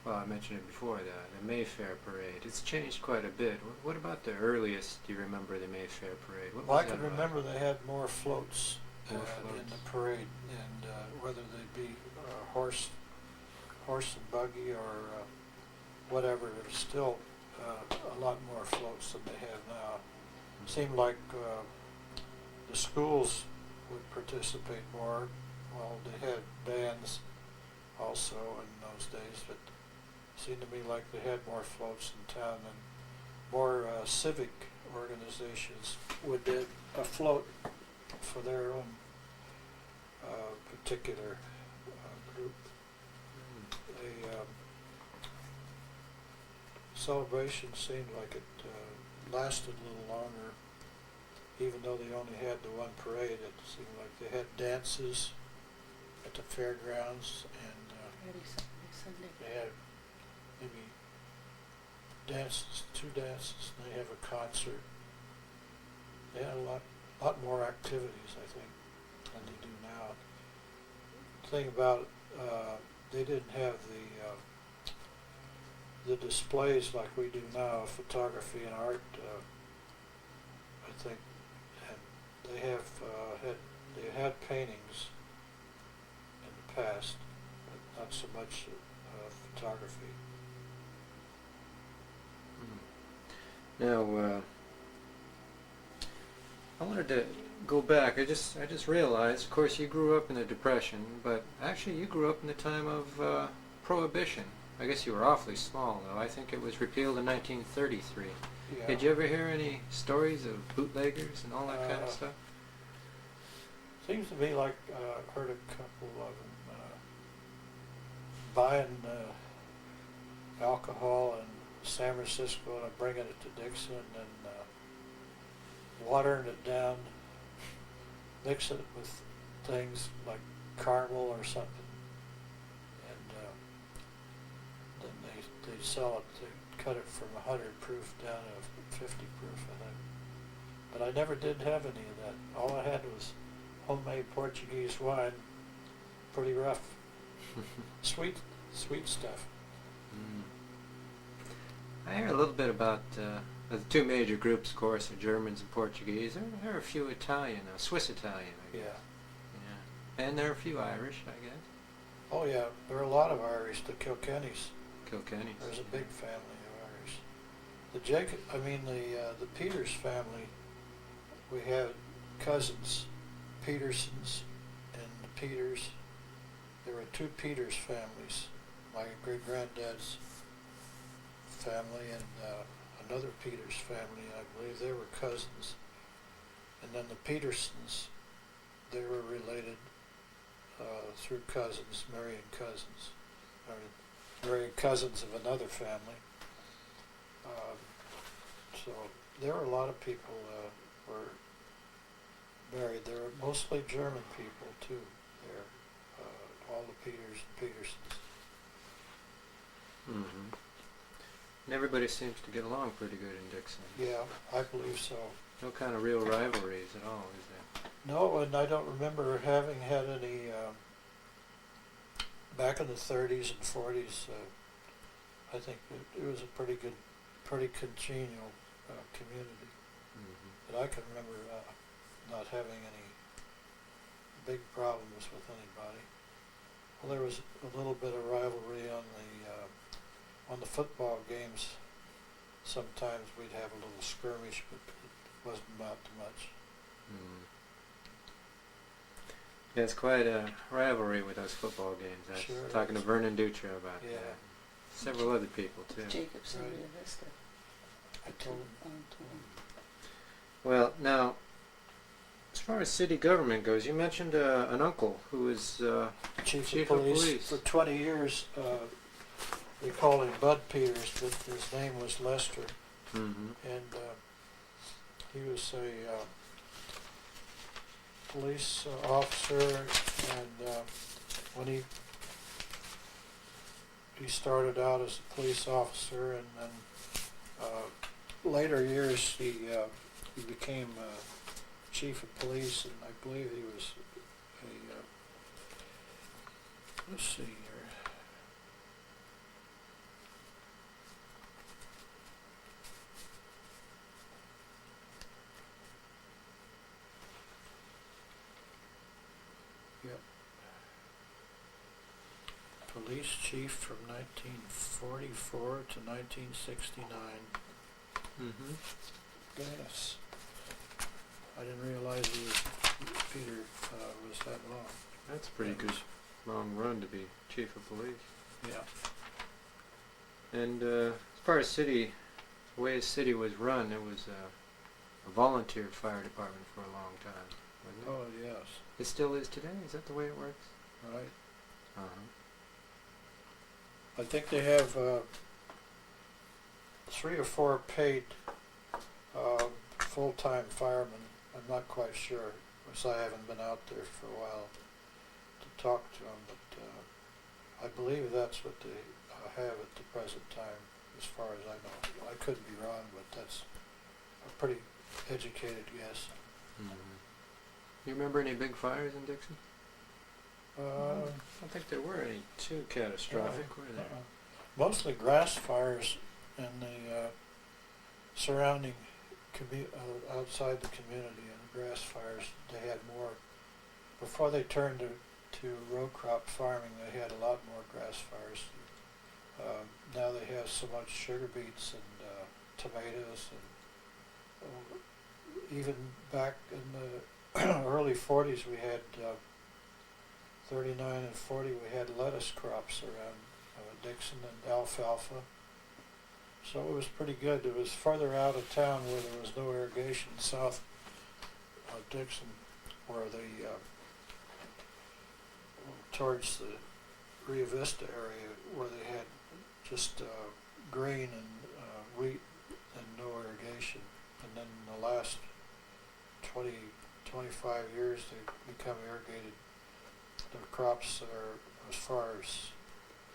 well, I mentioned it before, the Mayfair Parade. It's changed quite a bit. What about the earliest? Do you rememb the Mayfair Parade? What well, I was can that about? remember they had more floats, More in floats. the parade, and whether they be horse and buggy or whatever, there's still a lot more floats than they have now. It seemed like the schools would participate more. Well, they had bands also in those days, but it seemed to me like they had more floats in town, and more civic organizations would do a float for their own particular group. The celebration seemed like it lasted a little longer, even though they only had the one parade. It seemed like they had dances at the fairgrounds, and Friday, Saturday, Sunday. they had maybe dances, 2 dances, and they have a concert. They had a lot more activities, I think, than they do now. The thing about it, they didn't have the displays like we do now of photography and art, I think, and they have they had paintings in the past, but not so much photography. Now, I wanted to go back. I just realized, of course, you grew up in the Depression, but actually you grew up in the time of Prohibition. I guess you were awfully small, though. I think it was repealed in 1933. Yeah. Did you ever hear any stories of bootleggers and all that kind of stuff? Seems to me like I heard a couple of them. buying alcohol in San Francisco and bringing it to Dixon and watering it down, mixing it with things like caramel or something, and then they sell it. They cut it from 100 proof down to 50 proof, I think. But I never did have any of that. All I had was homemade Portuguese wine, pretty rough, sweet stuff. Mm. I hear a little bit about the two major groups, of course, are Germans and Portuguese. There are a few Italian, Swiss Italian, I guess. Yeah. And there are a few Irish, I guess. Oh yeah, there are a lot of Irish. The Kilkennys. Kilkennys. There's a big family of Irish. The Peters family. We had cousins, Petersons and the Peters. There were two Peters families. My great granddad's family and another Peters family. I believe they were cousins. And then the Petersons, they were related through cousins, marrying cousins, or marrying cousins of another family. So there were a lot of people were married. There were mostly German people too. There, all the Peters and Petersons. Mm-hmm. And everybody seems to get along pretty good in Dixon. Yeah, I believe so. No kind of real rivalries at all, is there? No, and I don't remember having had any back in the 30s and 40s. I think it was a pretty congenial community. Mm-hmm. But I can remember not having any big problems with anybody. Well, there was a little bit of rivalry on the football games. Sometimes we'd have a little skirmish, but it wasn't about too much. Mm. Yeah, it's quite a rivalry with those football games. I was Sure talking is. to Vernon Dutra about Yeah. that. Several other people, too. Jacobs and Right. the Vista. I told him. Well, now, as far as city government goes, you mentioned an uncle who was Chief Chief of of police police. for 20 years. They called him Bud Peters, but his name was Lester, mm-hmm. and he was a police officer. And when he started out as a police officer, and then later years he became chief of police, and I believe he was a let's see here. Yep. Police chief from 1944 to 1969. Mm-hmm. Yes. I didn't realize Peter was that long. That's a pretty good long run to be chief of police. Yeah. And as far as the way the city was run, it was a volunteer fire department for a long time, wasn't it? Oh, yes. It still is today? Is that the way it works? Right. Uh-huh. I think they have 3 or 4 paid full-time firemen. I'm not quite sure, because I haven't been out there for a while to talk to them, but I believe that's what they have at the present time, as far as I know. I could be wrong, but that's a pretty educated guess. Mm-hmm. You remember any big fires in Dixon? I don't think there were any too catastrophic, were there? Mostly grass fires in the surrounding outside the community, and grass fires. They had more before they turned to row crop farming. They had a lot more grass fires. Now they have so much sugar beets and tomatoes, and even back in the early 40s we had 39 and 40 we had lettuce crops around Dixon and alfalfa. So it was pretty good. It was further out of town where there was no irrigation, south of Dixon, where the towards the Rio Vista area where they had just grain and wheat and no irrigation. And then in the last 20, 25 years they've become irrigated. Their crops are as far as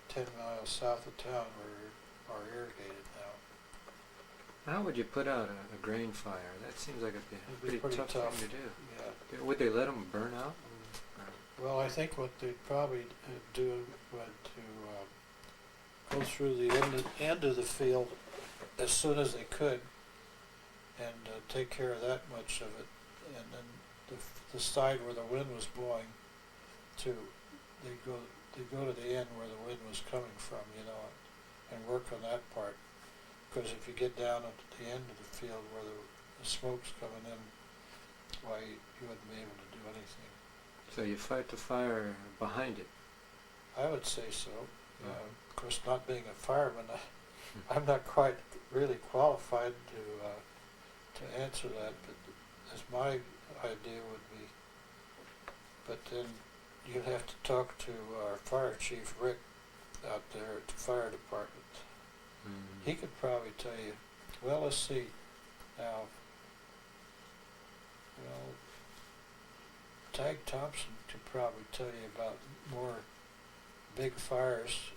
10 miles south of town are irrigated now. How would you put out a grain fire? That seems like it'd be a pretty tough thing to do. Yeah. Would they let them burn out? Well, I think what they'd probably do would to go through the end of the field as soon as they could and take care of that much of it, and then the side where the wind was blowing to they go to the end where the wind was coming from, you know, and work on that part, because if you get down at the end of the field where the smoke's coming in, why you wouldn't be able to do anything. So you fight the fire behind it. I would say so. Of course, not being a fireman, I'm not quite really qualified to answer that, but as my idea would be. But then you'd have to talk to our fire chief, Rick, out there at the fire department. Mm. He could probably tell you. Well, let's see. Now, well, Tag Thompson could probably tell you about more big fires.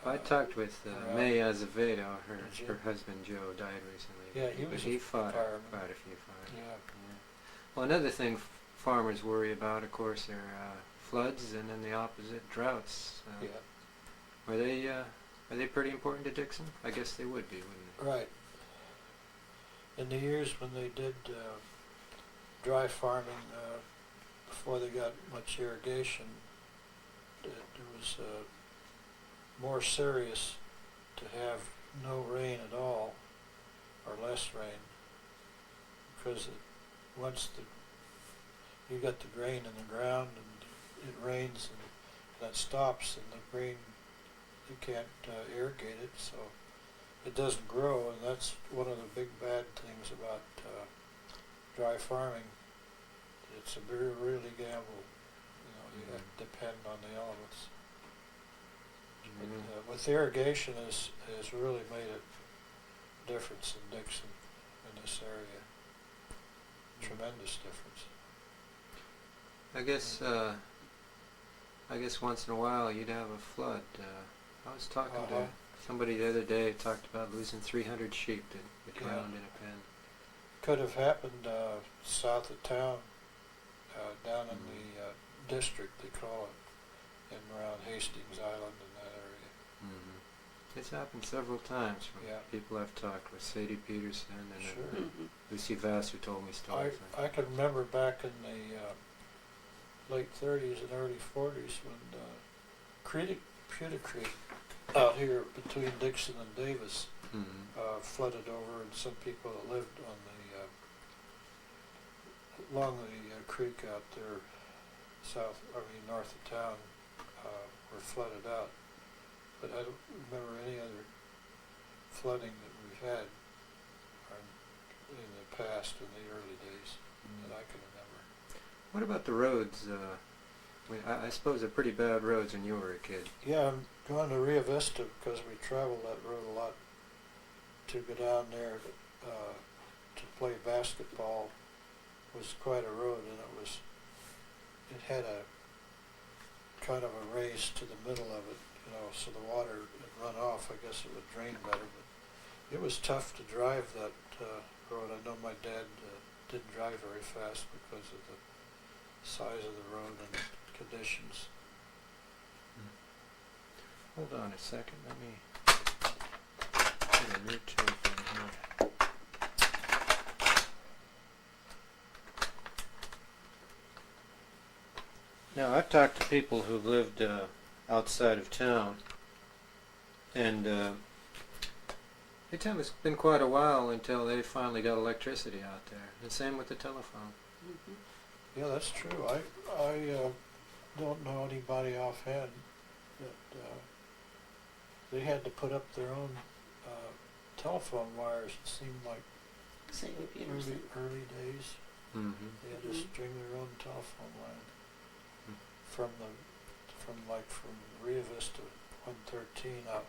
I talked with around. May Azevedo. Did you? Her husband Joe died recently. Yeah, he was He a fought fireman. quite a few fires. Yeah. Well, another thing farmers worry about, of course, are floods, and then the opposite, droughts. Yeah. Are they pretty important to Dixon? I guess they would be, wouldn't they? Right. In the years when they did dry farming, before they got much irrigation, it was more serious to have no rain at all, or less rain, because once you got the grain in the ground and it rains and that stops, and the grain, you can't irrigate it, so it doesn't grow, and that's one of the big bad things about dry farming. It's a very really gamble. You know, you have to depend on the elements. But, with irrigation has really made a difference in Dixon, in this area. Tremendous difference. I guess once in a while you'd have a flood. I was talking to somebody the other day, talked about losing 300 sheep that drowned in a pen. Could have happened south of town, down in the district, they call it, in around Hastings Island in that area. Mm-hmm. It's happened several times. Yeah. People I've talked with, Sadie Peterson and Sure. Lucy Vass, who told me stories. I can remember back in the late 30s and early 40s when Pewter Creek out here between Dixon and Davis flooded over, and some people that lived on along the creek out there north of town were flooded out. But I don't remember any other flooding that we've had in the past, in the early days, that I can remember. What about the roads? I suppose they're pretty bad roads when you were a kid. Yeah, I'm going to Rio Vista because we traveled that road a lot to go down there to play basketball. It was quite a road, and it had a kind of a raise to the middle of it, you know, so the water would run off. I guess it would drain better, but it was tough to drive that road. I know my dad didn't drive very fast because of the size of the road and conditions. Hold on a second, let me get a new telephone here. Now, I've talked to people who've lived outside of town, and they tell me it's been quite a while until they finally got electricity out there. The same with the telephone. Yeah, that's true. I don't know anybody offhand that they had to put up their own telephone wires. It seemed like Sadie Peterson. early days. Mm-hmm. They had to string their own telephone line from from Rio Vista 113 up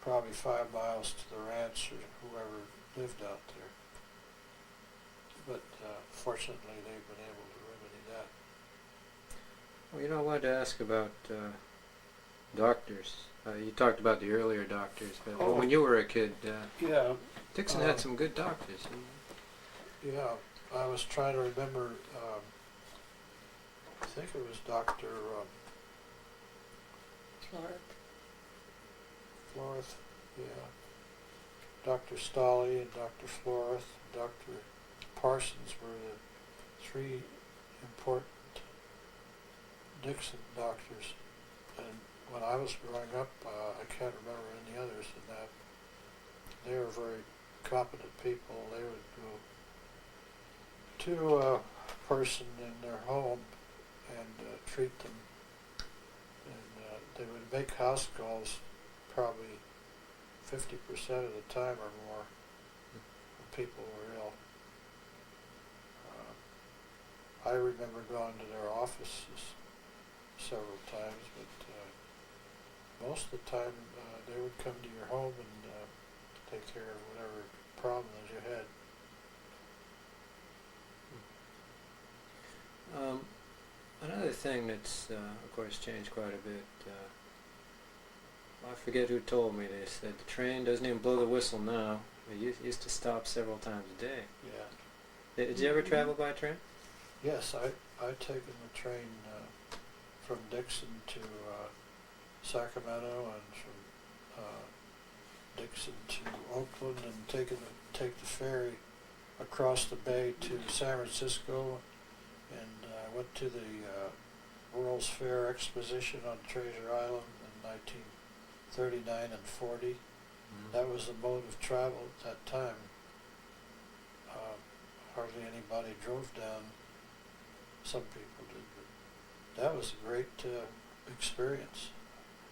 probably 5 miles to the ranch or whoever lived out there. But fortunately they've been able to remedy that. Well, I wanted to ask about doctors. You talked about the earlier doctors, but when you were a kid, Yeah, Dixon had some good doctors. yeah. I was trying to remember, I think it was Dr. Floreth, yeah. Dr. Stolley and Dr. Floreth, Dr. Parsons were the three important Dixon doctors. And when I was growing up, I can't remember any others than that. They were very competent people. They would go to a person in their home and treat them. And they would make house calls probably 50% of the time or more when people were ill. I remember going to their offices several times, but most of the time they would come to your home and take care of whatever problems you had. Another thing that's, of course, changed quite a bit. I forget who told me this, that the train doesn't even blow the whistle now. It used to stop several times a day. Yeah. Did you ever travel by train? Yes, I'd taken the train from Dixon to Sacramento and from Dixon to Oakland and take the ferry across the bay to San Francisco, and I went to the World's Fair Exposition on Treasure Island in 1939 and 40. That was the mode of travel at that time. Hardly anybody drove down. Some people did, but that was a great experience.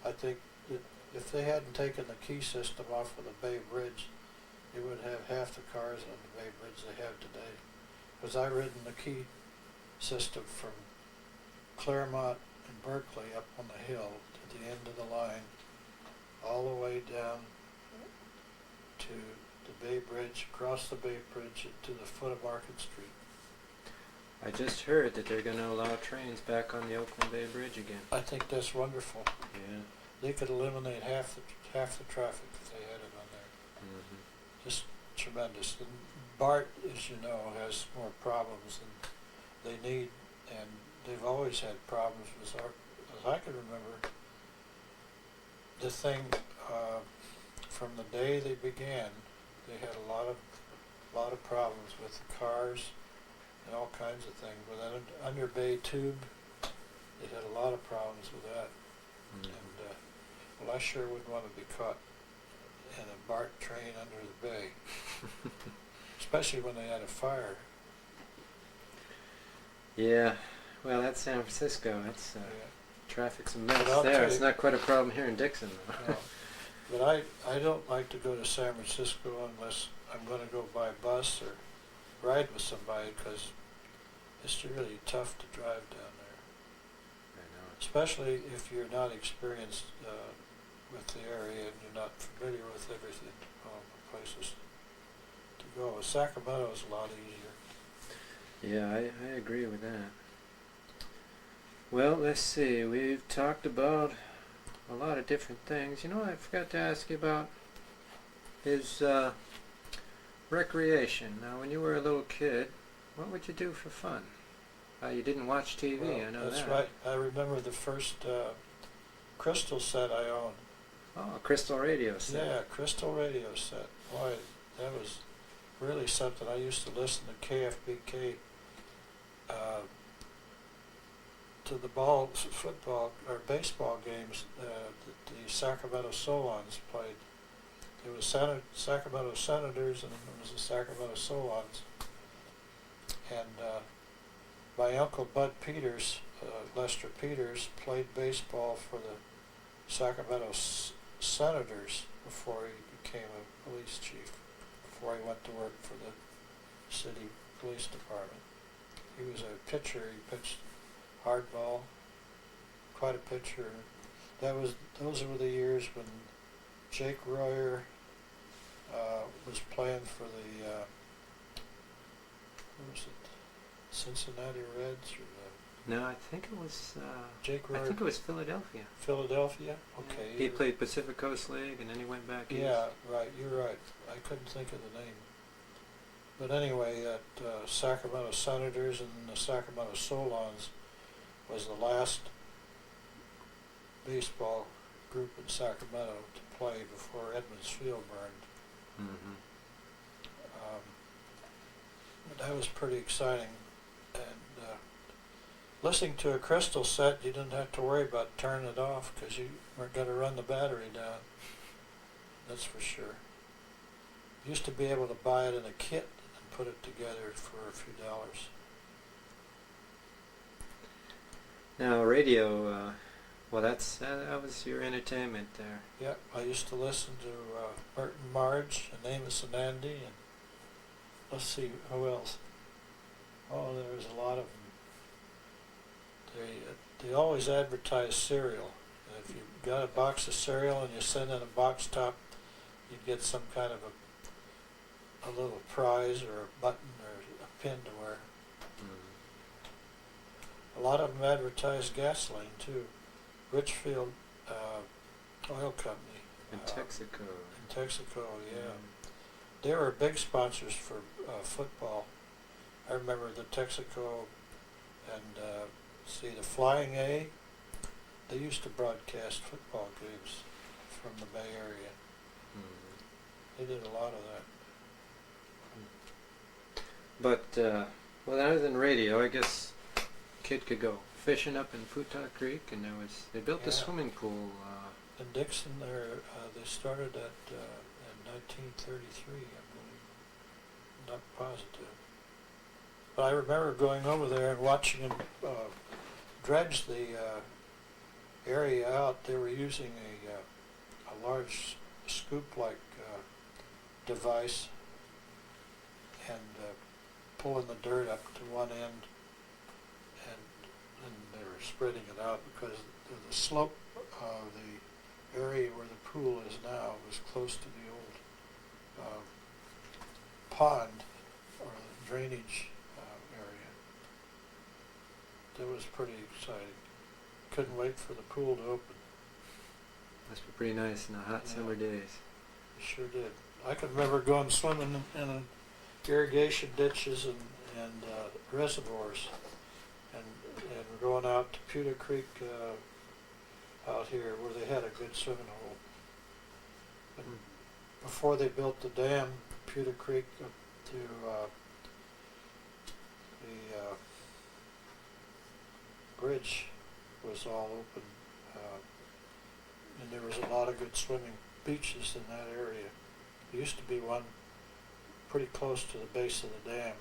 I think that if they hadn't taken the key system off of the Bay Bridge, they would have half the cars on the Bay Bridge they have today. Because I ridden the key system from Claremont and Berkeley up on the hill to the end of the line, all the way down to the Bay Bridge, across the Bay Bridge, and to the foot of Market Street. I just heard that they're going to allow trains back on the Oakland Bay Bridge again. I think that's wonderful. Yeah. They could eliminate half the traffic if they had it on there. Mm-hmm. Just tremendous. And BART, as you know, has more problems than they need, and they've always had problems with as I can remember. The thing from the day they began, they had a lot of problems with the cars and all kinds of things. With that under bay tube, they had a lot of problems with that. Mm-hmm. And well, I sure wouldn't want to be caught in a BART train under the bay, especially when they had a fire. Yeah. Well, that's San Francisco. That's Yeah. traffic's a mess But I'll there. tell It's you- not quite a problem here in Dixon, though. No. But I don't like to go to San Francisco unless I'm going to go by bus or ride with somebody, because it's really tough to drive down there, I know. especially if you're not experienced with the area and you're not familiar with everything, the places to go. Sacramento is a lot easier. Yeah, I agree with that. Well, let's see. We've talked about a lot of different things. I forgot to ask you about his recreation. Now, when you were a little kid, what would you do for fun? You didn't watch TV, Well, I know that's that. right. I remember the first crystal set I owned. Oh, crystal radio set. Yeah, crystal radio set. Boy, that was really something. I used to listen to KFBK to the football or baseball games that the Sacramento Solons played. It was Sacramento Senators and it was the Sacramento Solons. And my uncle Bud Peters, Lester Peters, played baseball for the Sacramento Senators before he became a police chief, before he went to work for the city police department. He was a pitcher. He pitched hardball, quite a picture. Those were the years when Jake Royer was playing for the what was it, Cincinnati Reds or No, I think it was. Jake I Royer? think it was Philadelphia. Philadelphia. Okay. He played Pacific Coast League, and then he went back east. Yeah, right. You're right. I couldn't think of the name. But anyway, that Sacramento Senators and the Sacramento Solons was the last baseball group in Sacramento to play before Edmonds Field burned. Mm-hmm. But that was pretty exciting. And listening to a Crystal set, you didn't have to worry about turning it off because you weren't going to run the battery down. That's for sure. Used to be able to buy it in a kit and put it together for a few dollars. Now radio. Well, that was your entertainment there. Yep, I used to listen to Merton Marge and Amos and Andy, and let's see, who else? Oh, there was a lot of them. They always advertised cereal. And if you got a box of cereal and you send in a box top, you'd get some kind of a little prize or a button or a pin to wear. Mm-hmm. A lot of them advertised gasoline too. Richfield Oil Company. In Texaco. In Texaco, yeah. They were big sponsors for football. I remember the Texaco and the Flying A. They used to broadcast football games from the Bay Area. Mm-hmm. They did a lot of that. But well, other than radio, I guess kid could go fishing up in Putah Creek, and they built the swimming pool. In Dixon, they started that in 1933, I believe. Not positive. But I remember going over there and watching them dredge the area out. They were using a large scoop-like device and pulling the dirt up to one end, and they were spreading it out because the slope of the area where the pool is now was close to the old pond or the drainage area. That was pretty exciting. Couldn't wait for the pool to open. Must be pretty nice in the hot summer days. It sure did. I can remember going swimming in irrigation ditches and reservoirs, and going out to Putah Creek out here where they had a good swimming hole. But before they built the dam, Putah Creek up to the bridge was all open, and there was a lot of good swimming beaches in that area. There used to be one pretty close to the base of the dam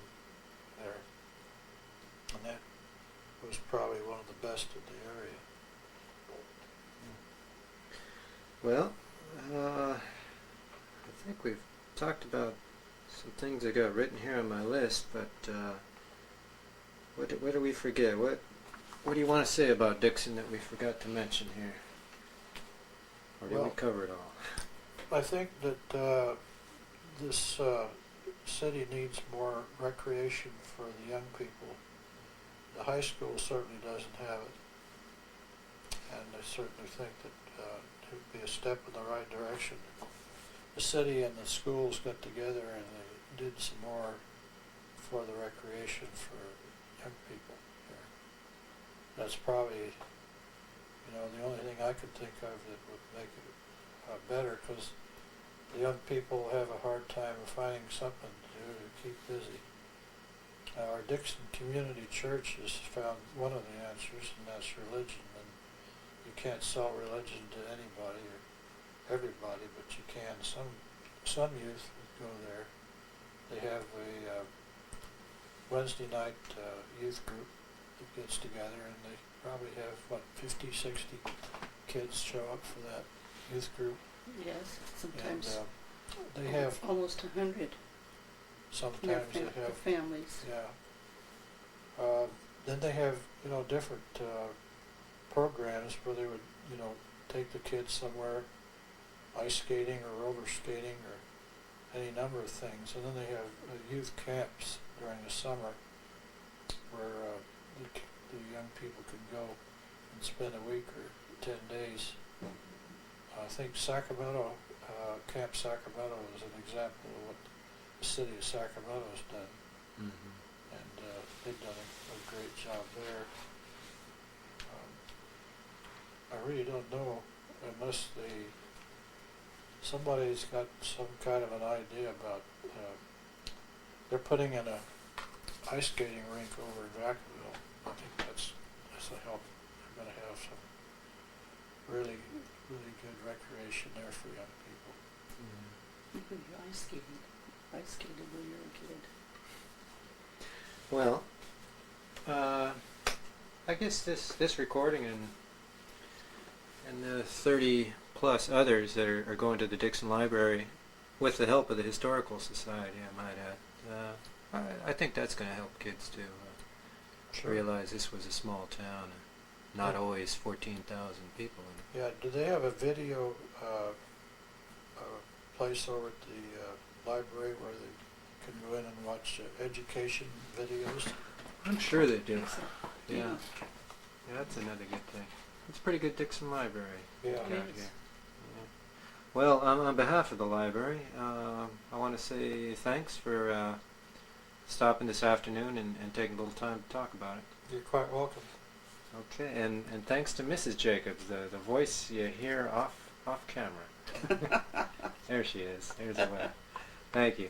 there, and that was probably one of the best in the area. Well, I think we've talked about some things I got written here on my list, but what do we forget? What do you want to say about Dixon that we forgot to mention here? Or did we cover it all? I think that this city needs more recreation for the young people. The high school certainly doesn't have it, and I certainly think that it would be a step in the right direction. The city and the schools got together and they did some more for the recreation for young people here. That's probably, the only thing I could think of that would make it better, because the young people have a hard time finding something to do to keep busy. Our Dixon Community Church has found one of the answers, and that's religion. And you can't sell religion to anybody or everybody, but you can. Some youth would go there. They have a Wednesday night youth group that gets together, and they probably have 50, 60 kids show up for that youth group. Yes, sometimes And they have almost 100. sometimes they have families. Yeah. Then they have different programs where they would, you know, take the kids somewhere ice skating or roller skating or any number of things. And then they have youth camps during the summer where the young people could go and spend a week or 10 days. I think Sacramento, Camp Sacramento is an example of what the city of Sacramento has done. Mm-hmm. And they've done a great job there. I really don't know unless somebody's got some kind of an idea about, they're putting in a ice skating rink over in Vacaville. I think that's a help. They're going to have some really good recreation there for young people. You could be ice skating. Ice skated when you were a kid. Well, I guess this recording and the 30 plus others that are going to the Dixon Library with the help of the Historical Society, I might add, I think that's going to help kids to realize this was a small town, not always 14,000 people in it. Yeah, do they have a video place over at the library where they can go in and watch education videos? I'm sure they do. So, Yeah. Yeah, that's another good thing. It's a pretty good Dixon Library. Yeah. It out is. here. Yeah. Well, on behalf of the library, I want to say thanks for stopping this afternoon and taking a little time to talk about it. You're quite welcome. Okay, and thanks to Mrs. Jacobs, the voice you hear off camera. There she is. There's a way. Thank you.